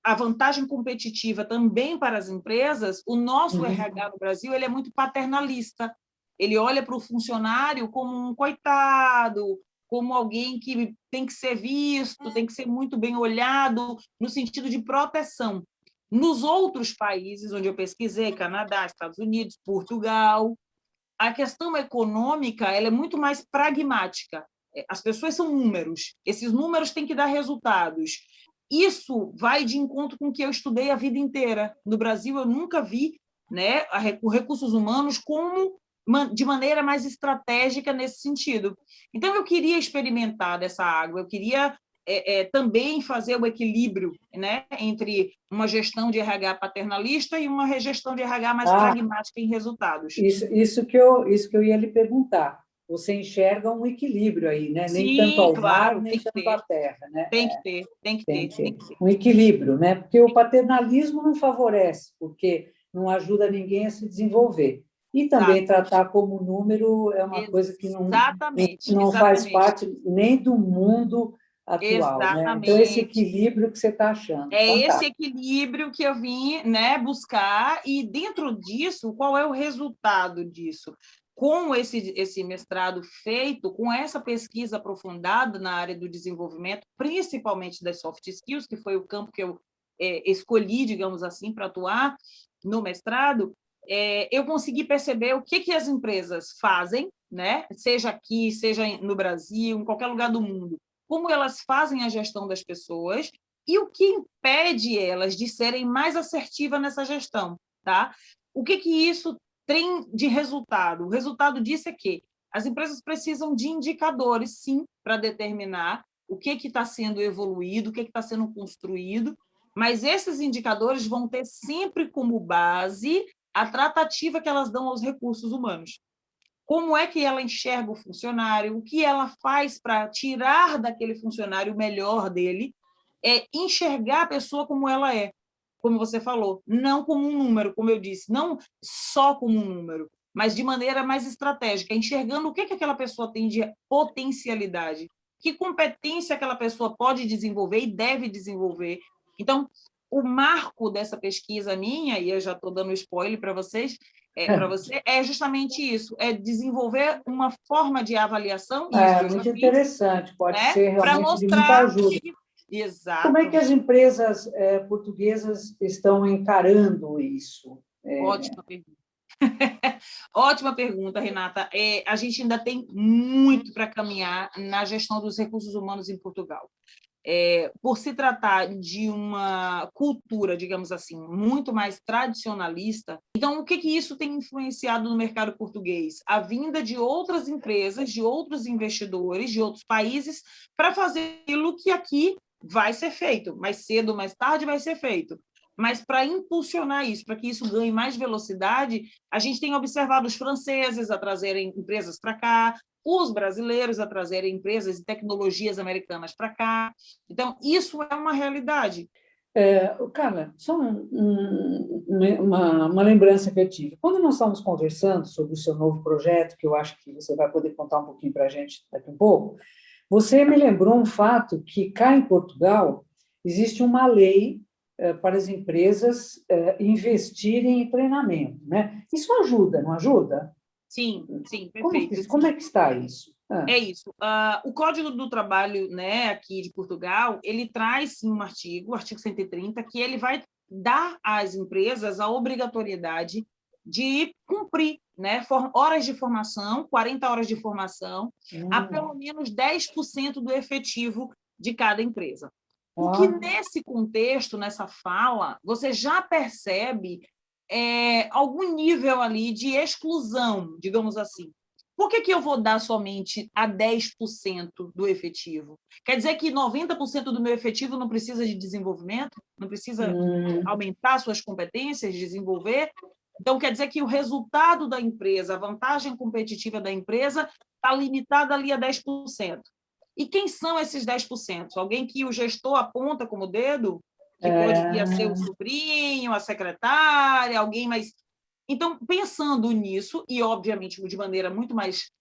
a vantagem competitiva também para as empresas, o nosso RH no Brasil ele é muito paternalista. Ele olha para o funcionário como um coitado, como alguém que tem que ser visto, tem que ser muito bem olhado, no sentido de proteção. Nos outros países onde eu pesquisei, Canadá, Estados Unidos, Portugal, a questão econômica ela é muito mais pragmática. As pessoas são números, esses números têm que dar resultados. Isso vai de encontro com o que eu estudei a vida inteira. No Brasil, eu nunca vi, né, os recursos humanos como de maneira mais estratégica nesse sentido. Então, eu queria experimentar dessa água, eu queria também fazer o equilíbrio, né, entre uma gestão de RH paternalista e uma gestão de RH mais pragmática em resultados. Isso que eu ia lhe perguntar. Você enxerga um equilíbrio aí, né? Sim, Nem tanto ao claro, mar, nem tanto à terra, né? Tem que ter. Tem um equilíbrio, né? Porque o paternalismo não favorece, porque não ajuda ninguém a se desenvolver. E também tratar como número é uma coisa que não faz parte nem do mundo atual, né? Então, esse equilíbrio que você está achando. Fantástico. Esse equilíbrio que eu vim, né, buscar, e dentro disso, qual é o resultado disso? Com esse mestrado feito, com essa pesquisa aprofundada na área do desenvolvimento, principalmente das soft skills, que foi o campo que eu escolhi, digamos assim, para atuar no mestrado, eu consegui perceber o que as empresas fazem, né? Seja aqui, seja no Brasil, em qualquer lugar do mundo, como elas fazem a gestão das pessoas e o que impede elas de serem mais assertivas nessa gestão, tá? O que isso tem de resultado? O resultado disso é que as empresas precisam de indicadores, sim, para determinar o que está sendo evoluído, o que está sendo construído, mas esses indicadores vão ter sempre como base a tratativa que elas dão aos recursos humanos. Como é que ela enxerga o funcionário, o que ela faz para tirar daquele funcionário o melhor dele, enxergar a pessoa como ela é, como você falou, não como um número, como eu disse, não só como um número, mas de maneira mais estratégica, enxergando o que aquela pessoa tem de potencialidade, que competência aquela pessoa pode desenvolver e deve desenvolver. Então, o marco dessa pesquisa minha, e eu já estou dando spoiler para vocês, é justamente isso, é desenvolver uma forma de avaliação. Isso muito interessante, pode ser realmente de muita ajuda. Exato. Como é que as empresas portuguesas estão encarando isso? Ótima pergunta. Ótima pergunta, Renata. A gente ainda tem muito para caminhar na gestão dos recursos humanos em Portugal. Por se tratar de uma cultura, digamos assim, muito mais tradicionalista, então o que isso tem influenciado no mercado português? A vinda de outras empresas, de outros investidores, de outros países, para fazer aquilo que aqui vai ser feito, mais cedo ou mais tarde vai ser feito. Mas para impulsionar isso, para que isso ganhe mais velocidade, a gente tem observado os franceses a trazerem empresas para cá, os brasileiros a trazerem empresas e tecnologias americanas para cá. Então, isso é uma realidade. Carla, só uma lembrança que eu tive. Quando nós estávamos conversando sobre o seu novo projeto, que eu acho que você vai poder contar um pouquinho para a gente daqui a pouco, você me lembrou um fato que cá em Portugal existe uma lei para as empresas investirem em treinamento, né? Isso ajuda, não ajuda? Sim, perfeito. Como é que está isso? É isso. O Código do Trabalho, né, aqui de Portugal, ele traz sim, um artigo, o artigo 130, que ele vai dar às empresas a obrigatoriedade de cumprir, né, horas de formação, 40 horas de formação, a pelo menos 10% do efetivo de cada empresa. O que nesse contexto, nessa fala, você já percebe algum nível ali de exclusão, digamos assim. Por que eu vou dar somente a 10% do efetivo? Quer dizer que 90% do meu efetivo não precisa de desenvolvimento? Não precisa aumentar suas competências, desenvolver? Então, quer dizer que o resultado da empresa, a vantagem competitiva da empresa, está limitada ali a 10%. E quem são esses 10%? Alguém que o gestor aponta como dedo? Que pode vir a ser o sobrinho, a secretária, alguém mais... Então, pensando nisso, e obviamente de maneira muito mais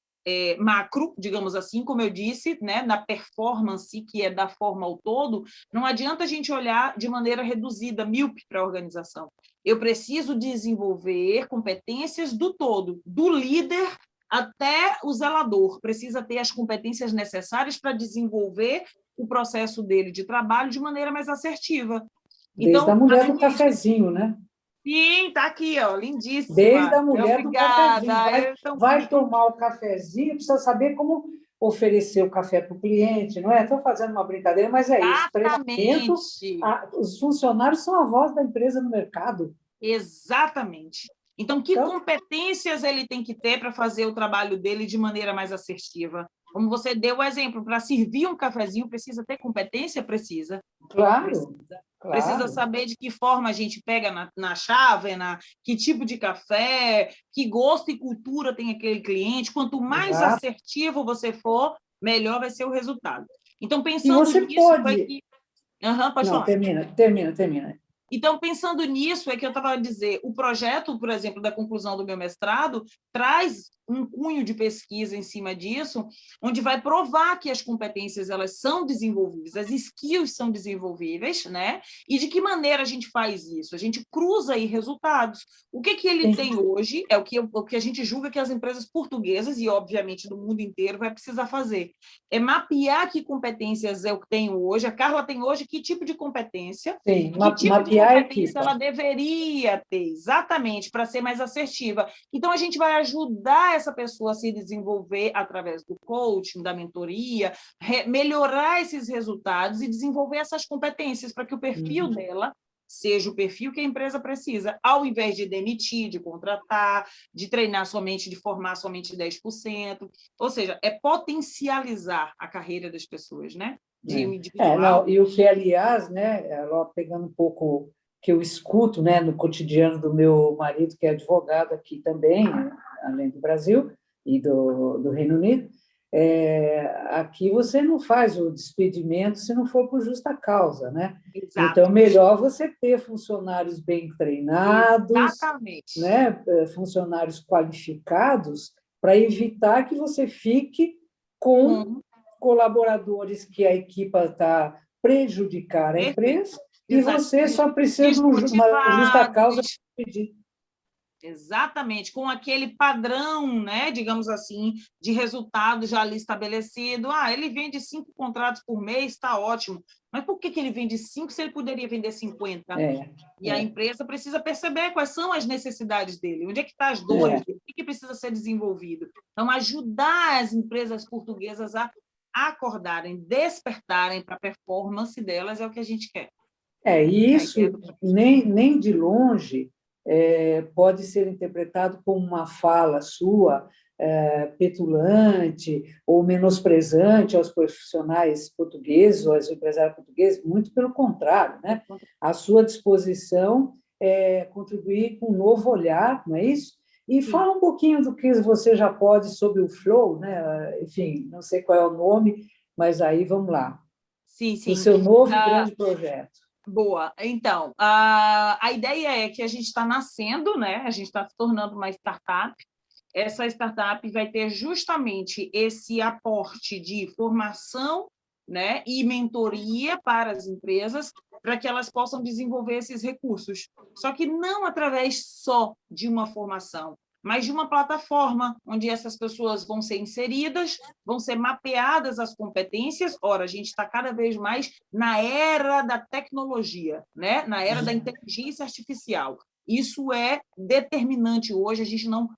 macro, digamos assim, como eu disse, né, na performance, que é da forma ao todo, não adianta a gente olhar de maneira reduzida, míope para a organização. Eu preciso desenvolver competências do todo, do líder até o zelador, precisa ter as competências necessárias para desenvolver o processo dele de trabalho de maneira mais assertiva. Desde a mulher do cafezinho, né? Sim, está aqui, ó, lindíssima. Desde a mulher Obrigada. do cafezinho. Vai tomar o cafezinho, precisa saber como oferecer o café para o cliente, não é? Estou fazendo uma brincadeira, mas é isso. Treinamento, os funcionários são a voz da empresa no mercado. Exatamente. Então, que competências ele tem que ter para fazer o trabalho dele de maneira mais assertiva? Como você deu o exemplo, para servir um cafezinho, precisa ter competência? Precisa. Claro, Precisa claro. saber de que forma a gente pega na chávena, que tipo de café, que gosto e cultura tem aquele cliente. Quanto mais Exato. assertivo você for, melhor vai ser o resultado. Então, E pensando você nisso, foi pode. que... Uhum, pode Não, falar. termina. Então, pensando nisso, é que eu estava a dizer, o projeto, por exemplo, da conclusão do meu mestrado, traz um cunho de pesquisa em cima disso, onde vai provar que as competências elas são desenvolvíveis, as skills são desenvolvíveis, né? E de que maneira a gente faz isso? A gente cruza aí resultados. O que ele tem hoje é o que a gente julga que as empresas portuguesas, e obviamente do mundo inteiro, vai precisar fazer. É mapear que competências eu tenho hoje, a Carla tem hoje que tipo de competência, Sim, que tipo de mapear a competência equipe. ela deveria ter, exatamente, para ser mais assertiva. Então, a gente vai ajudar essa pessoa a se desenvolver através do coaching, da mentoria, melhorar esses resultados e desenvolver essas competências para que o perfil dela seja o perfil que a empresa precisa, ao invés de demitir, de contratar, de treinar somente, de formar somente 10%. Ou seja, é potencializar a carreira das pessoas, né? De um individual. Não, e o que, aliás, né, pegando um pouco que eu escuto, né, no cotidiano do meu marido, que é advogado aqui também, né, além do Brasil e do Reino Unido, aqui você não faz o despedimento se não for por justa causa, né? Exato. Então, melhor você ter funcionários bem treinados, Exatamente. né, funcionários qualificados, para evitar que você fique com colaboradores que a equipa está prejudicar a empresa e você só precisa de uma justa causa para pedir. Exatamente, com aquele padrão, né, digamos assim, de resultado já ali estabelecido. Ele vende 5 contratos por mês, está ótimo. Mas por que ele vende 5 se ele poderia vender 50? E a empresa precisa perceber quais são as necessidades dele, onde é que estão as dores dele, o que precisa ser desenvolvido. Então, ajudar as empresas portuguesas a acordarem, despertarem para a performance delas é o que a gente quer. E isso nem de longe pode ser interpretado como uma fala sua petulante ou menosprezante aos profissionais portugueses ou aos empresários portugueses, muito pelo contrário, né? A sua disposição é contribuir com um novo olhar, não é isso? E fala um pouquinho do que você já pode sobre o Flow, né? Enfim, não sei qual é o nome, mas aí vamos lá. Sim. O seu novo e grande projeto. Boa. Então, a ideia é que a gente está nascendo, né? A gente está se tornando uma startup. Essa startup vai ter justamente esse aporte de formação, né, e mentoria para as empresas, para que elas possam desenvolver esses recursos. Só que não através só de uma formação, mas de uma plataforma onde essas pessoas vão ser inseridas, vão ser mapeadas as competências. Ora, a gente está cada vez mais na era da tecnologia, né? Na era da inteligência artificial. Isso é determinante hoje, a gente não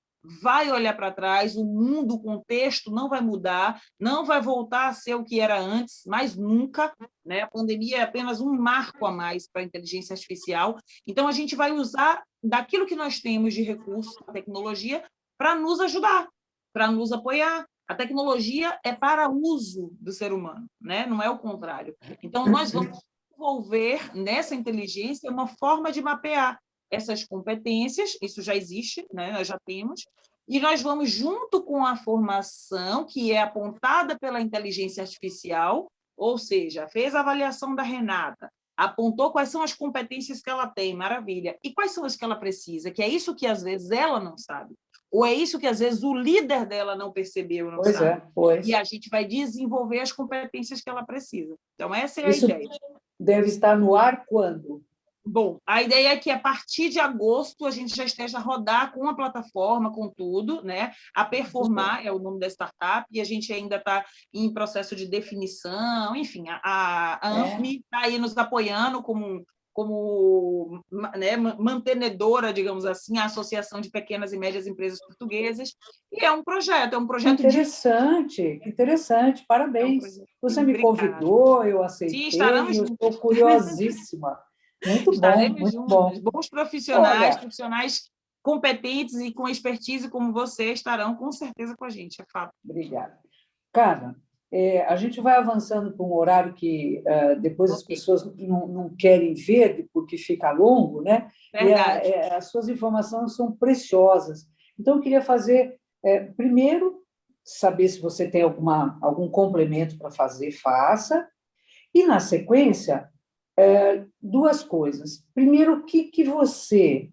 vai olhar para trás, o mundo, o contexto não vai mudar, não vai voltar a ser o que era antes, mais nunca, né? A pandemia é apenas um marco a mais para a inteligência artificial. Então, a gente vai usar daquilo que nós temos de recurso, a tecnologia, para nos ajudar, para nos apoiar. A tecnologia é para uso do ser humano, né? Não é o contrário. Então, nós vamos desenvolver nessa inteligência uma forma de mapear essas competências, isso já existe, né? Nós já temos, e nós vamos, junto com a formação que é apontada pela inteligência artificial, ou seja, fez a avaliação da Renata, apontou quais são as competências que ela tem, maravilha, e quais são as que ela precisa, que é isso que às vezes ela não sabe, ou é isso que às vezes o líder dela não percebeu, não sabe. E a gente vai desenvolver as competências que ela precisa. Então, essa é a ideia. Deve estar no ar quando? Bom, a ideia é que a partir de agosto a gente já esteja a rodar com a plataforma, com tudo, né? A Performar é o nome da startup, e a gente ainda está em processo de definição, enfim, a ANFME está aí nos apoiando como né, mantenedora, digamos assim, a Associação de Pequenas e Médias Empresas Portuguesas, e é um projeto interessante, parabéns. Você me convidou, eu aceitei, estaremos eu estou curiosíssima. Muito bom, muito bom. Bons profissionais, profissionais competentes e com expertise como você estarão com certeza com a gente, é fato. Obrigada. Cara, a gente vai avançando para um horário que depois as Ok, pessoas não querem ver porque fica longo, né? E verdade. as suas informações são preciosas. Então, eu queria fazer, primeiro, saber se você tem algum complemento para fazer, faça. E, na sequência, duas coisas. Primeiro, o que você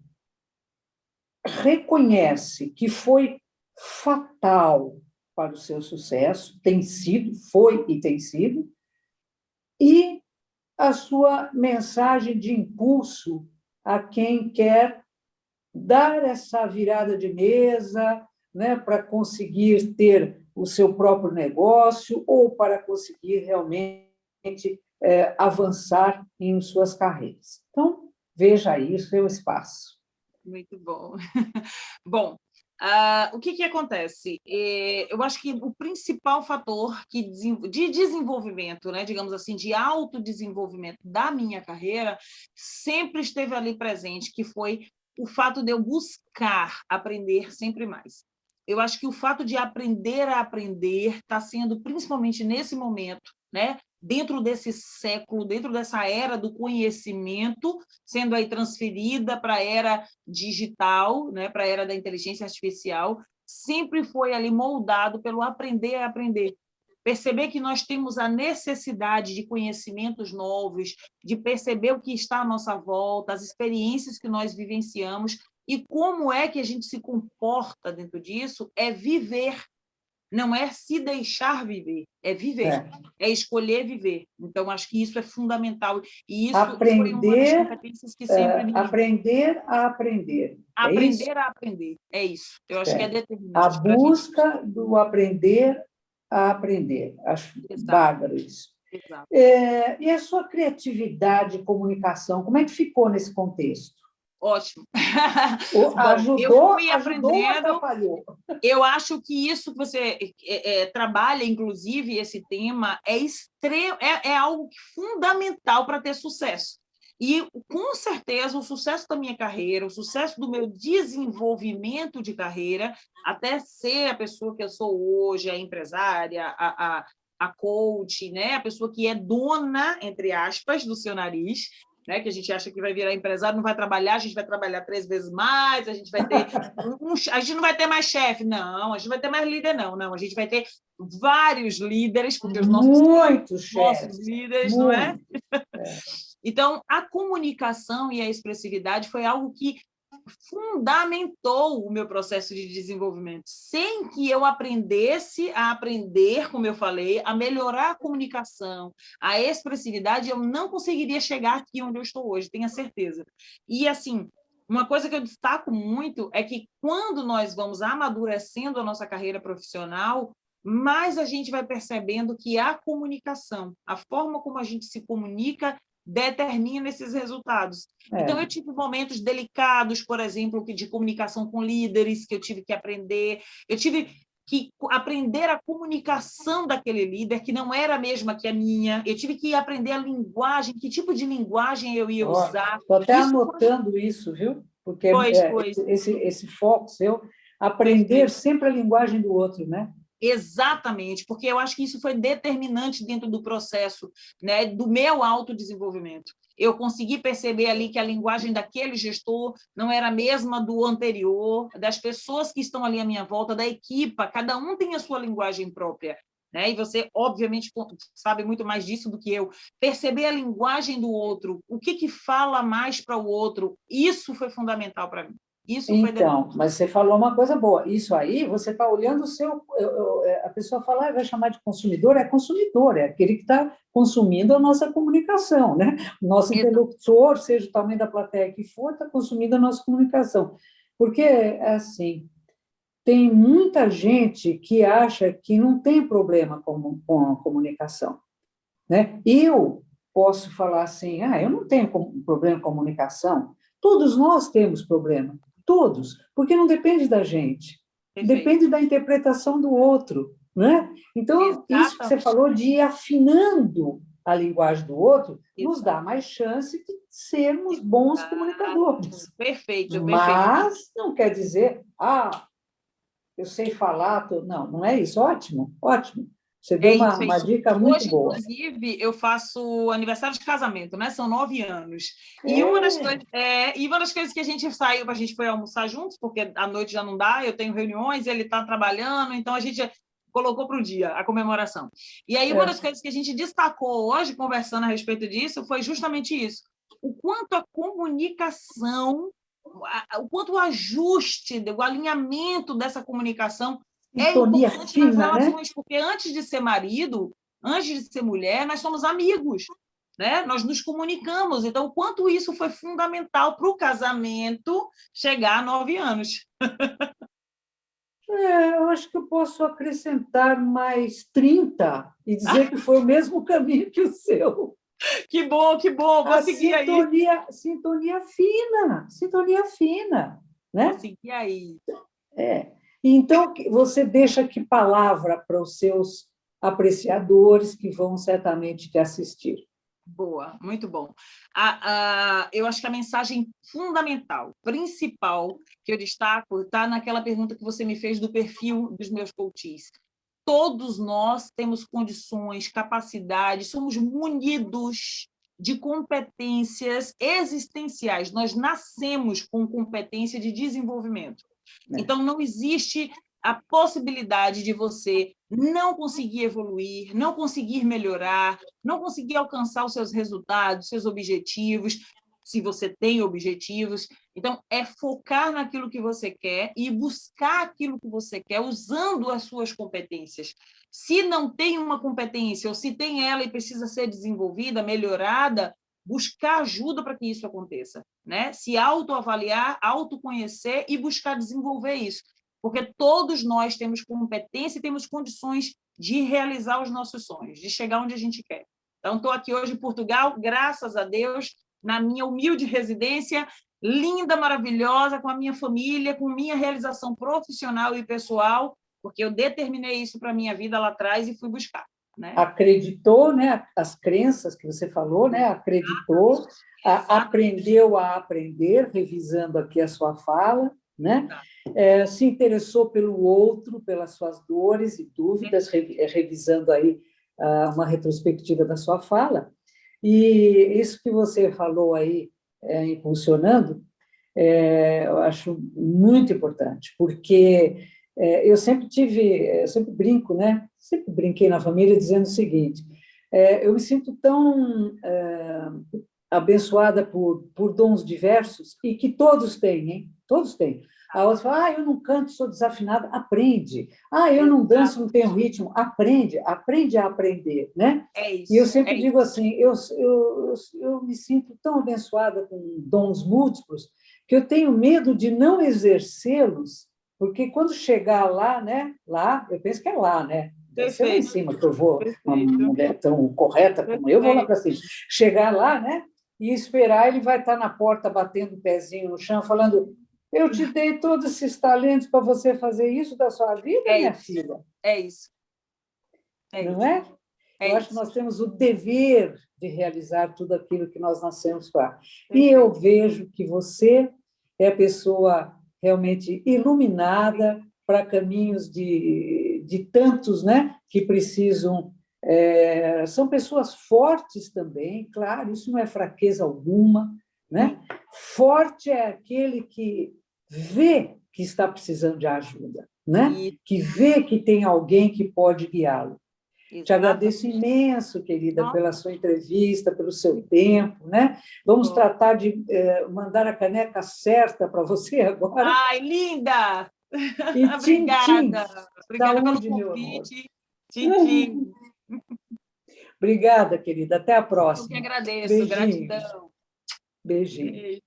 reconhece que foi fatal para o seu sucesso, tem sido, foi e tem sido, e a sua mensagem de impulso a quem quer dar essa virada de mesa, né, para conseguir ter o seu próprio negócio ou para conseguir realmente avançar em suas carreiras. Então, veja aí o seu espaço. Muito bom. Bom, o que acontece? Eu acho que o principal fator de desenvolvimento, né, digamos assim, de autodesenvolvimento da minha carreira, sempre esteve ali presente, que foi o fato de eu buscar aprender sempre mais. Eu acho que o fato de aprender a aprender está sendo, principalmente nesse momento, né, dentro desse século, dentro dessa era do conhecimento, sendo aí transferida para a era digital, né, para a era da inteligência artificial, sempre foi ali moldado pelo aprender a aprender. Perceber que nós temos a necessidade de conhecimentos novos, de perceber o que está à nossa volta, as experiências que nós vivenciamos e como é que a gente se comporta dentro disso, é viver, não é se deixar viver, é viver, é escolher viver. Então, acho que isso é fundamental. E isso foi uma das Aprender, competências que sempre me... aprender a aprender. É isso? Aprender a aprender, é isso. Eu acho que é Certo. determinante. A Acho que para a gente... busca do aprender a aprender. Acho Exato, bárbaro isso. exato. E a sua criatividade e comunicação, como é que ficou nesse contexto? Ótimo. Ou Bom, eu fui ajudou ou aprendendo. atrapalhou? Eu acho que isso que você trabalha, inclusive, esse tema, é algo fundamental para ter sucesso. E, com certeza, o sucesso da minha carreira, o sucesso do meu desenvolvimento de carreira, até ser a pessoa que eu sou hoje, a empresária, a coach, né? A pessoa que é dona, entre aspas, do seu nariz, né? Que a gente acha que vai virar empresário, não vai trabalhar, a gente vai trabalhar 3 vezes mais, a gente vai ter a gente não vai ter mais chefe, não, a gente não vai ter mais líder, não, a gente vai ter vários líderes, porque os Muitos nossos chefes, líderes, não é? muito. Então, a comunicação e a expressividade foi algo que fundamentou o meu processo de desenvolvimento. Sem que eu aprendesse a aprender, como eu falei, a melhorar a comunicação, a expressividade, eu não conseguiria chegar aqui onde eu estou hoje, tenha certeza. E, assim, uma coisa que eu destaco muito é que quando nós vamos amadurecendo a nossa carreira profissional, mais a gente vai percebendo que a comunicação, a forma como a gente se comunica, determina esses resultados. Então, eu tive momentos delicados, por exemplo, de comunicação com líderes, que eu tive que aprender. Eu tive que aprender a comunicação daquele líder, que não era a mesma que a minha. Eu tive que aprender a linguagem, que tipo de linguagem eu ia usar. Estou até Isso anotando isso, viu? Porque foi esse foco seu, aprender perfeito. sempre a linguagem do outro, né? Exatamente, porque eu acho que isso foi determinante dentro do processo, né, do meu autodesenvolvimento. Eu consegui perceber ali que a linguagem daquele gestor não era a mesma do anterior, das pessoas que estão ali à minha volta, da equipa, cada um tem a sua linguagem própria. Né? E você, obviamente, sabe muito mais disso do que eu. Perceber a linguagem do outro, o que fala mais para o outro, isso foi fundamental para mim. Isso foi Então, mas você falou uma coisa boa. Isso aí, você está olhando o seu. A pessoa fala, vai chamar de consumidor, é aquele que está consumindo a nossa comunicação, né? O nosso interlocutor, seja o tamanho da plateia que for, está consumindo a nossa comunicação. Porque, assim, tem muita gente que acha que não tem problema com a comunicação, né? Eu posso falar assim, eu não tenho problema com comunicação. Todos nós temos problema. Todos, porque não depende da gente, depende da interpretação do outro, né? Então, isso que você falou de ir afinando a linguagem do outro nos dá mais chance de sermos bons comunicadores. Perfeito. Mas não quer dizer, eu sei falar, não é isso, ótimo, ótimo. Você deu isso, é uma isso. dica muito Hoje, boa. inclusive, eu faço aniversário de casamento, né? São 9 anos. E uma das coisas que a gente saiu, a gente foi almoçar juntos, porque à noite já não dá, eu tenho reuniões, ele está trabalhando, então a gente colocou para o dia a comemoração. E aí, uma das coisas que a gente destacou hoje, conversando a respeito disso, foi justamente isso. O quanto a comunicação, o quanto o ajuste, o alinhamento dessa comunicação é Sintonia importante nas fina, né? relações, porque antes de ser marido, antes de ser mulher, nós somos amigos, né? Nós nos comunicamos. Então, o quanto isso foi fundamental para o casamento chegar a 9 anos. Eu acho que eu posso acrescentar mais 30 e dizer que foi o mesmo caminho que o seu. Que bom, vou A seguir aí. sintonia fina, Vou né? seguir aí. Então, você deixa que palavra para os seus apreciadores que vão certamente te assistir? Boa, muito bom. Eu acho que a mensagem fundamental, principal, que eu destaco, está naquela pergunta que você me fez do perfil dos meus coaches. Todos nós temos condições, capacidades, somos munidos de competências existenciais. Nós nascemos com competência de desenvolvimento. Então, não existe a possibilidade de você não conseguir evoluir, não conseguir melhorar, não conseguir alcançar os seus resultados, seus objetivos, se você tem objetivos. Então, é focar naquilo que você quer e buscar aquilo que você quer usando as suas competências. Se não tem uma competência, ou se tem ela e precisa ser desenvolvida, melhorada, buscar ajuda para que isso aconteça, né? Se autoavaliar, autoconhecer e buscar desenvolver isso. Porque todos nós temos competência e temos condições de realizar os nossos sonhos, de chegar onde a gente quer. Então, estou aqui hoje em Portugal, graças a Deus, na minha humilde residência, linda, maravilhosa, com a minha família, com minha realização profissional e pessoal, porque eu determinei isso para a minha vida lá atrás e fui buscar. Né? Acreditou, né? As crenças que você falou, né? Acreditou, aprendeu a aprender, revisando aqui a sua fala, né? Se interessou pelo outro, pelas suas dores e dúvidas, revisando aí uma retrospectiva da sua fala. E isso que você falou aí, impulsionando, eu acho muito importante, porque eu sempre brinco, né? Sempre brinquei na família dizendo o seguinte: eu me sinto tão abençoada por dons diversos e que todos têm, hein? Todos têm. A outra fala, eu não canto, sou desafinada, aprende. Eu não danço, não tenho ritmo, aprende a aprender, né? É isso. E eu sempre digo assim, eu me sinto tão abençoada com dons múltiplos que eu tenho medo de não exercê-los, porque quando chegar lá, né? Lá, eu penso que é lá, né? Deve ser lá em cima que eu vou, uma mulher tão correta como eu, vou lá para cima. Chegar lá, né? E esperar, ele vai estar na porta batendo o pezinho no chão, falando: eu te dei todos esses talentos para você fazer isso da sua vida, minha filha. É isso. Não é? Eu acho que nós temos o dever de realizar tudo aquilo que nós nascemos para. E eu vejo que você é a pessoa realmente iluminada para caminhos de tantos, né, que precisam. São pessoas fortes também, claro, isso não é fraqueza alguma, né? Forte é aquele que vê que está precisando de ajuda, né? Que vê que tem alguém que pode guiá-lo. Te agradeço imenso, querida, pela sua entrevista, pelo seu tempo, né? Vamos tratar de mandar a caneca certa para você agora. Ai, linda! E Obrigada. Obrigada Saúde, pelo meu amor. convite. Tchim. Obrigada, querida. Até a próxima. Eu que agradeço. Beijinho. Gratidão. Beijinho. Beijo.